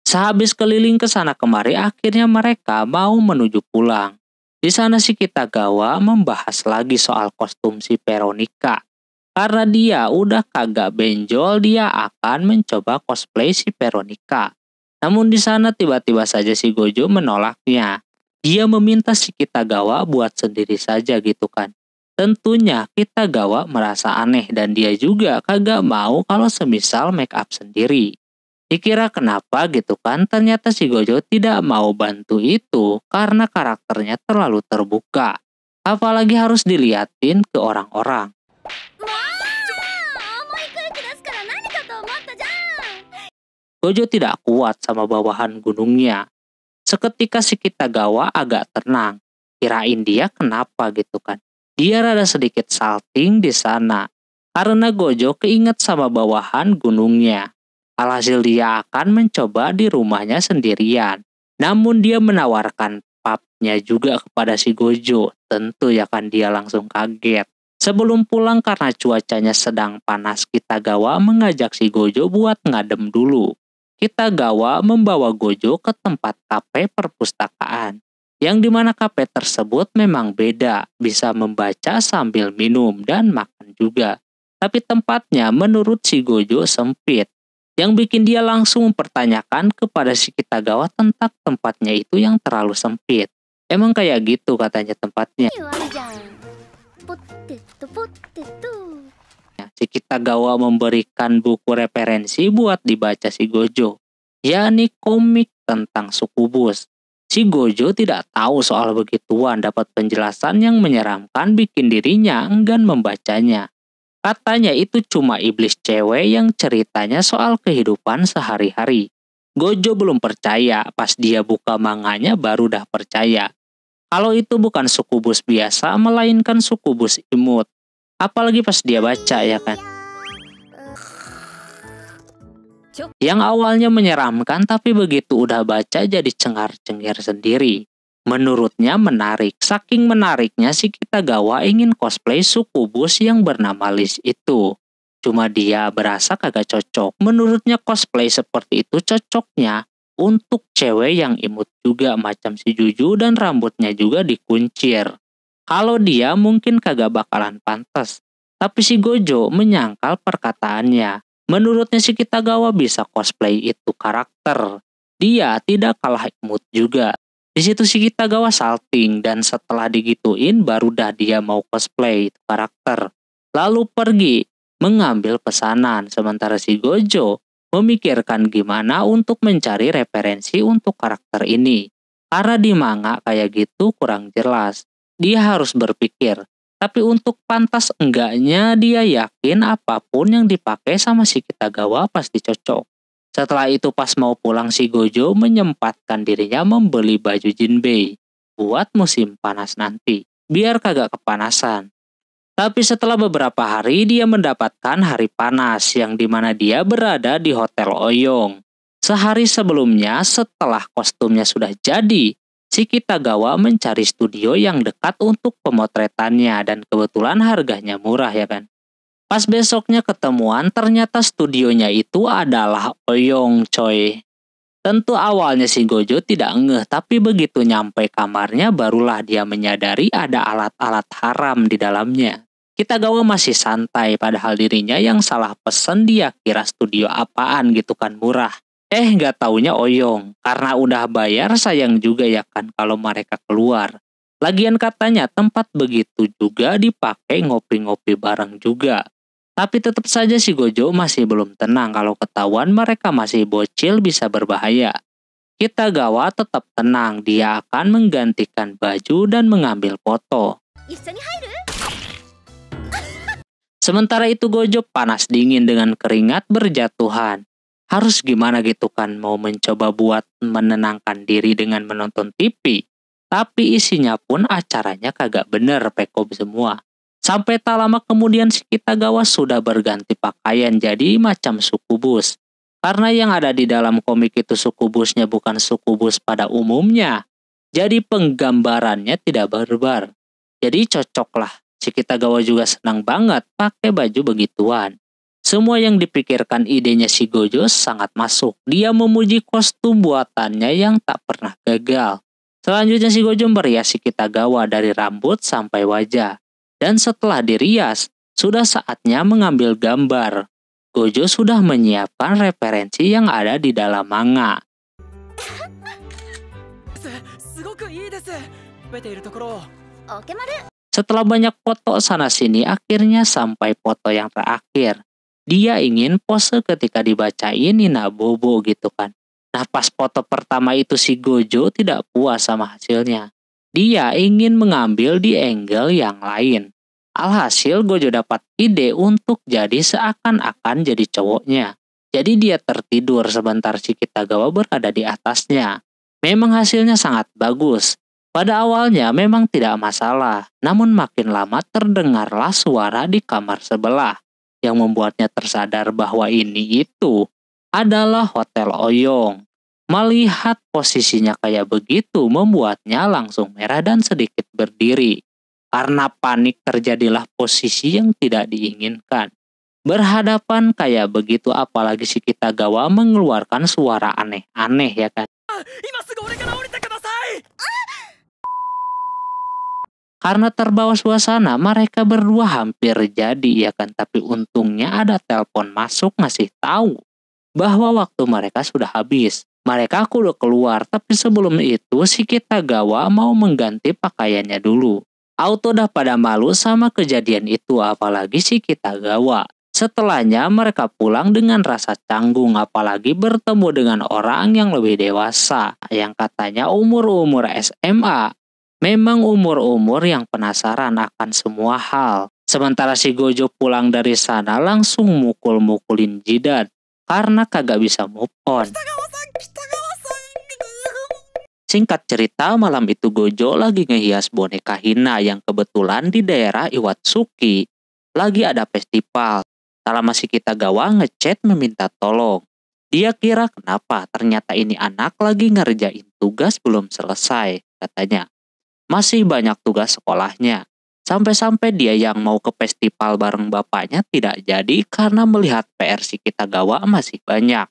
Sehabis keliling ke sana kemari akhirnya mereka mau menuju pulang. Di sana si Kitagawa membahas lagi soal kostum si Veronica. Karena dia udah kagak benjol, dia akan mencoba cosplay si Veronica. Namun di sana tiba-tiba saja si Gojo menolaknya. Dia meminta si Kitagawa buat sendiri saja gitu kan. Tentunya Kitagawa merasa aneh dan dia juga kagak mau kalau semisal make up sendiri. Dikira kenapa gitu kan, ternyata si Gojo tidak mau bantu itu karena karakternya terlalu terbuka. Apalagi harus diliatin ke orang-orang. Gojo tidak kuat sama bawahan gunungnya. Seketika si Kitagawa agak tenang. Kirain dia kenapa gitu kan. Dia rada sedikit salting di sana. Karena Gojo keinget sama bawahan gunungnya. Alhasil dia akan mencoba di rumahnya sendirian. Namun dia menawarkan papnya juga kepada si Gojo. Tentu ya kan dia langsung kaget. Sebelum pulang karena cuacanya sedang panas, Kitagawa mengajak si Gojo buat ngadem dulu. Kitagawa membawa Gojo ke tempat kafe perpustakaan. Yang dimana kafe tersebut memang beda, bisa membaca sambil minum dan makan juga. Tapi tempatnya menurut si Gojo sempit. Yang bikin dia langsung mempertanyakan kepada si Kitagawa tentang tempatnya itu yang terlalu sempit. Emang kayak gitu katanya tempatnya. Si Kitagawa memberikan buku referensi buat dibaca si Gojo, yakni komik tentang sukubus. Si Gojo tidak tahu soal begituan, dapat penjelasan yang menyeramkan bikin dirinya enggan membacanya. Katanya itu cuma iblis cewek yang ceritanya soal kehidupan sehari-hari. Gojo belum percaya, pas dia buka manganya baru dah percaya. Kalau itu bukan sukubus biasa, melainkan sukubus imut. Apalagi pas dia baca ya kan. Yang awalnya menyeramkan tapi begitu udah baca jadi cengar-cengir sendiri. Menurutnya menarik, saking menariknya si Kitagawa ingin cosplay sukubus yang bernama Liz itu. Cuma dia berasa kagak cocok. Menurutnya cosplay seperti itu cocoknya untuk cewek yang imut juga macam si Juju dan rambutnya juga dikuncir. Kalau dia mungkin kagak bakalan pantas. Tapi si Gojo menyangkal perkataannya. Menurutnya si Kitagawa bisa cosplay itu karakter. Dia tidak kalah imut juga. Di situ si Kitagawa salting dan setelah digituin baru dah dia mau cosplay itu karakter. Lalu pergi mengambil pesanan sementara si Gojo memikirkan gimana untuk mencari referensi untuk karakter ini. Karena di manga kayak gitu kurang jelas. Dia harus berpikir. Tapi untuk pantas enggaknya dia yakin apapun yang dipakai sama si Kitagawa pasti cocok. Setelah itu pas mau pulang si Gojo menyempatkan dirinya membeli baju jinbei buat musim panas nanti, biar kagak kepanasan. Tapi setelah beberapa hari dia mendapatkan hari panas yang dimana dia berada di Hotel Oyong. Sehari sebelumnya setelah kostumnya sudah jadi, si Kitagawa mencari studio yang dekat untuk pemotretannya dan kebetulan harganya murah ya kan. Pas besoknya ketemuan ternyata studionya itu adalah Oyong coy. Tentu awalnya si Gojo tidak ngeh tapi begitu nyampe kamarnya barulah dia menyadari ada alat-alat haram di dalamnya. Kitagawa masih santai padahal dirinya yang salah pesen dia kira studio apaan gitu kan murah. Nggak taunya Oyong. Karena udah bayar sayang juga ya kan kalau mereka keluar. Lagian katanya tempat begitu juga dipakai ngopi-ngopi bareng juga. Tapi tetap saja si Gojo masih belum tenang kalau ketahuan mereka masih bocil bisa berbahaya. Kitagawa tetap tenang, dia akan menggantikan baju dan mengambil foto. Sementara itu Gojo panas dingin dengan keringat berjatuhan. Harus gimana gitu kan mau mencoba buat menenangkan diri dengan menonton TV. Tapi isinya pun acaranya kagak bener pekob semua. Sampai tak lama kemudian si Kitagawa sudah berganti pakaian jadi macam sukubus. Karena yang ada di dalam komik itu sukubusnya bukan sukubus pada umumnya. Jadi penggambarannya tidak barbar. Jadi cocoklah. Si Kitagawa juga senang banget pakai baju begituan. Semua yang dipikirkan idenya si Gojo sangat masuk. Dia memuji kostum buatannya yang tak pernah gagal. Selanjutnya si Gojo merias si Kitagawa dari rambut sampai wajah. Dan setelah dirias, sudah saatnya mengambil gambar. Gojo sudah menyiapkan referensi yang ada di dalam manga. Setelah banyak foto sana-sini, akhirnya sampai foto yang terakhir. Dia ingin pose ketika dibacain Nina Bobo gitu kan. Nah pas foto pertama itu si Gojo tidak puas sama hasilnya. Dia ingin mengambil di angle yang lain. Alhasil Gojo dapat ide untuk jadi seakan-akan jadi cowoknya. Jadi dia tertidur sebentar si Kitagawa berada di atasnya. Memang hasilnya sangat bagus. Pada awalnya memang tidak masalah, namun makin lama terdengarlah suara di kamar sebelah yang membuatnya tersadar bahwa ini itu adalah Hotel Oyong. Melihat posisinya kayak begitu membuatnya langsung merah dan sedikit berdiri. Karena panik terjadilah posisi yang tidak diinginkan. Berhadapan kayak begitu apalagi si Kitagawa mengeluarkan suara aneh-aneh ya kan. 今すぐ俺から降りてください。 Karena terbawa suasana, mereka berdua hampir jadi ya kan. Tapi untungnya ada telepon masuk ngasih tahu bahwa waktu mereka sudah habis. Mereka kudu keluar, tapi sebelum itu si Kitagawa mau mengganti pakaiannya dulu. Auto udah pada malu sama kejadian itu, apalagi si Kitagawa. Setelahnya mereka pulang dengan rasa canggung, apalagi bertemu dengan orang yang lebih dewasa, yang katanya umur-umur SMA. Memang umur-umur yang penasaran akan semua hal. Sementara si Gojo pulang dari sana langsung mukul-mukulin Jidan karena kagak bisa move on. Singkat cerita, malam itu Gojo lagi ngehias boneka Hina yang kebetulan di daerah Iwatsuki lagi ada festival. Tak lama si Kitagawa ngechat meminta tolong. Dia kira kenapa, ternyata ini anak lagi ngerjain tugas belum selesai, katanya. Masih banyak tugas sekolahnya. Sampai-sampai dia yang mau ke festival bareng bapaknya tidak jadi karena melihat PR si Kitagawa masih banyak.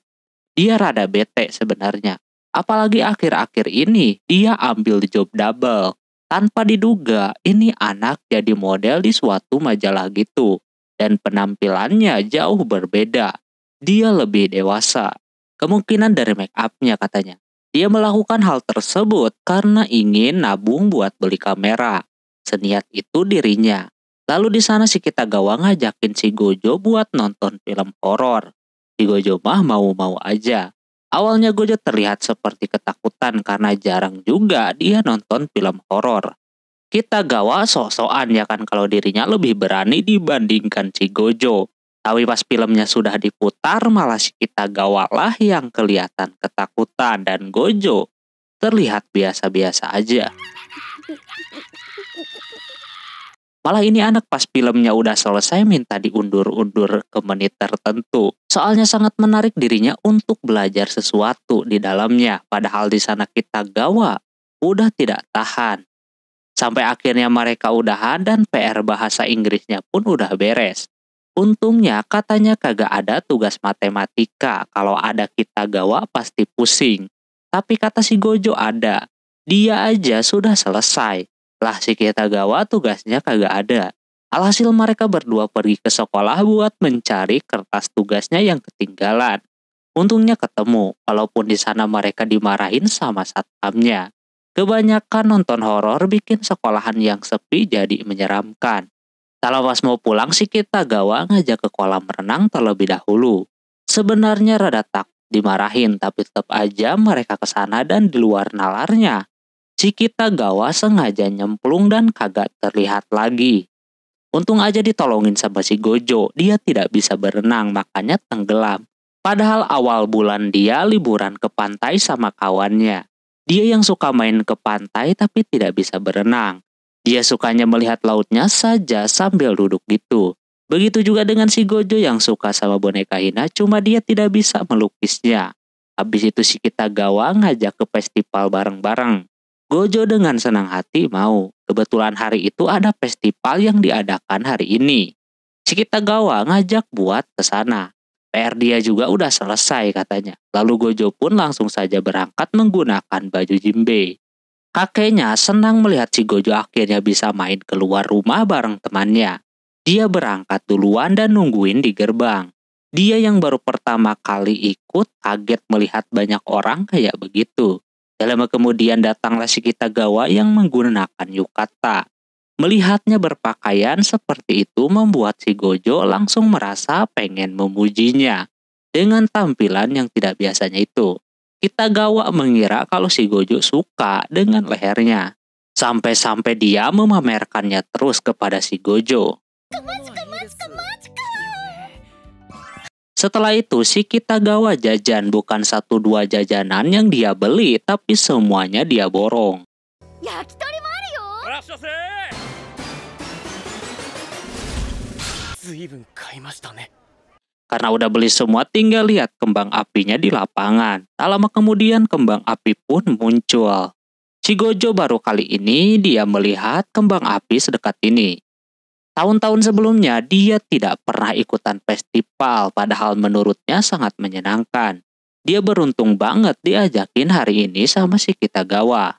Dia rada bete sebenarnya. Apalagi akhir-akhir ini dia ambil job double. Tanpa diduga ini anak jadi model di suatu majalah gitu. Dan penampilannya jauh berbeda. Dia lebih dewasa. Kemungkinan dari make up-nya katanya. Dia melakukan hal tersebut karena ingin nabung buat beli kamera. Seniat itu dirinya. Lalu di sana si Kitagawa ngajakin si Gojo buat nonton film horor. Si Gojo mah mau-mau aja. Awalnya Gojo terlihat seperti ketakutan karena jarang juga dia nonton film horor. Kitagawa sok-sokan ya kan kalau dirinya lebih berani dibandingkan si Gojo. Tapi pas filmnya sudah diputar malah si Kitagawa lah yang kelihatan ketakutan dan Gojo terlihat biasa-biasa aja. Malah ini anak pas filmnya udah selesai minta diundur-undur ke menit tertentu. Soalnya sangat menarik dirinya untuk belajar sesuatu di dalamnya. Padahal di sana Kitagawa udah tidak tahan. Sampai akhirnya mereka udahan dan PR bahasa Inggrisnya pun udah beres. Untungnya katanya kagak ada tugas matematika, kalau ada Kitagawa pasti pusing. Tapi kata si Gojo ada, dia aja sudah selesai. Lah si Kitagawa tugasnya kagak ada. Alhasil mereka berdua pergi ke sekolah buat mencari kertas tugasnya yang ketinggalan. Untungnya ketemu, walaupun di sana mereka dimarahin sama satpamnya. Kebanyakan nonton horor bikin sekolahan yang sepi jadi menyeramkan. Kalau pas mau pulang si Kitagawa ngajak ke kolam renang terlebih dahulu. Sebenarnya rada takut dimarahin tapi tetap aja mereka ke sana dan di luar nalarnya. Si Kitagawa sengaja nyemplung dan kagak terlihat lagi. Untung aja ditolongin sama si Gojo, dia tidak bisa berenang makanya tenggelam. Padahal awal bulan dia liburan ke pantai sama kawannya. Dia yang suka main ke pantai tapi tidak bisa berenang. Dia sukanya melihat lautnya saja sambil duduk gitu. Begitu juga dengan si Gojo yang suka sama boneka Hina, cuma dia tidak bisa melukisnya. Habis itu si Kitagawa ngajak ke festival bareng-bareng. Gojo dengan senang hati mau. Kebetulan hari itu ada festival yang diadakan hari ini. Si Kitagawa ngajak buat ke sana. PR dia juga udah selesai katanya. Lalu Gojo pun langsung saja berangkat menggunakan baju jimbe. Kakeknya senang melihat si Gojo akhirnya bisa main keluar rumah bareng temannya. Dia berangkat duluan dan nungguin di gerbang. Dia yang baru pertama kali ikut kaget melihat banyak orang kayak begitu. Lama kemudian datanglah si Kitagawa yang menggunakan yukata. Melihatnya berpakaian seperti itu membuat si Gojo langsung merasa pengen memujinya. Dengan tampilan yang tidak biasanya itu, Kitagawa mengira kalau si Gojo suka dengan lehernya. Sampai-sampai dia memamerkannya terus kepada si Gojo. Setelah itu si Kitagawa jajan bukan 1-2 jajanan yang dia beli, tapi semuanya dia borong. 焼き鳥もあるよ。らっしゃせずいぶん買いましたね。 Karena udah beli semua, tinggal lihat kembang apinya di lapangan. Tak lama kemudian kembang api pun muncul. Si Gojo baru kali ini dia melihat kembang api sedekat ini. Tahun-tahun sebelumnya dia tidak pernah ikutan festival, padahal menurutnya sangat menyenangkan. Dia beruntung banget diajakin hari ini sama si Kitagawa.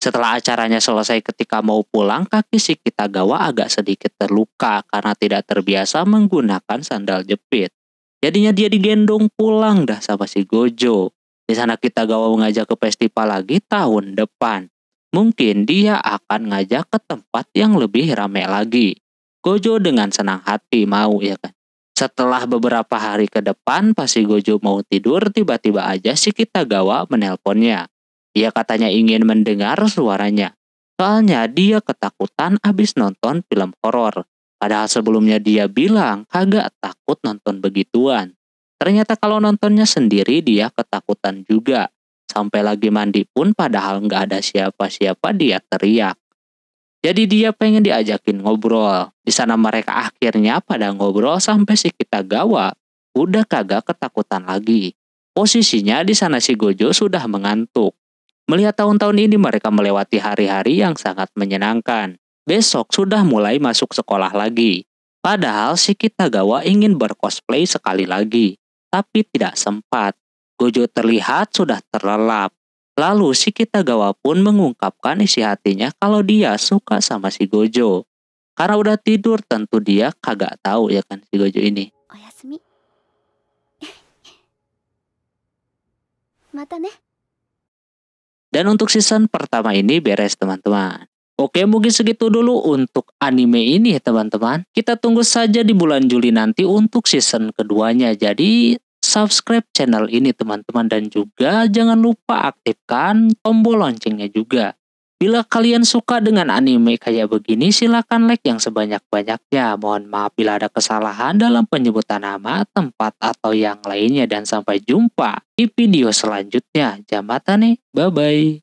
Setelah acaranya selesai, ketika mau pulang, kaki si Kitagawa agak sedikit terluka karena tidak terbiasa menggunakan sandal jepit. Jadinya dia digendong pulang dah sama si Gojo. Di sana Kitagawa mengajak ke festival lagi tahun depan. Mungkin dia akan ngajak ke tempat yang lebih ramai lagi. Gojo dengan senang hati mau, ya kan. Setelah beberapa hari ke depan, pas si Gojo mau tidur, tiba-tiba aja si Kitagawa menelponnya. Dia katanya ingin mendengar suaranya. Soalnya dia ketakutan abis nonton film horor. Padahal sebelumnya dia bilang kagak takut nonton begituan. Ternyata kalau nontonnya sendiri dia ketakutan juga. Sampai lagi mandi pun padahal nggak ada siapa-siapa dia teriak. Jadi dia pengen diajakin ngobrol. Di sana mereka akhirnya pada ngobrol sampai si Kitagawa udah kagak ketakutan lagi. Posisinya di sana si Gojo sudah mengantuk. Melihat tahun-tahun ini mereka melewati hari-hari yang sangat menyenangkan. Besok sudah mulai masuk sekolah lagi. Padahal si Kitagawa ingin bercosplay sekali lagi, tapi tidak sempat. Gojo terlihat sudah terlelap. Lalu si Kitagawa pun mengungkapkan isi hatinya kalau dia suka sama si Gojo. Karena udah tidur tentu dia kagak tahu ya kan si Gojo ini. Oyasumi. Mata ne. Dan untuk season pertama ini beres teman-teman. Oke, mungkin segitu dulu untuk anime ini ya teman-teman. Kita tunggu saja di bulan Juli nanti untuk season keduanya. Jadi subscribe channel ini teman-teman. Dan juga jangan lupa aktifkan tombol loncengnya juga. Bila kalian suka dengan anime kayak begini, silakan like yang sebanyak-banyaknya. Mohon maaf bila ada kesalahan dalam penyebutan nama, tempat, atau yang lainnya. Dan sampai jumpa di video selanjutnya. Jamata nih, bye-bye.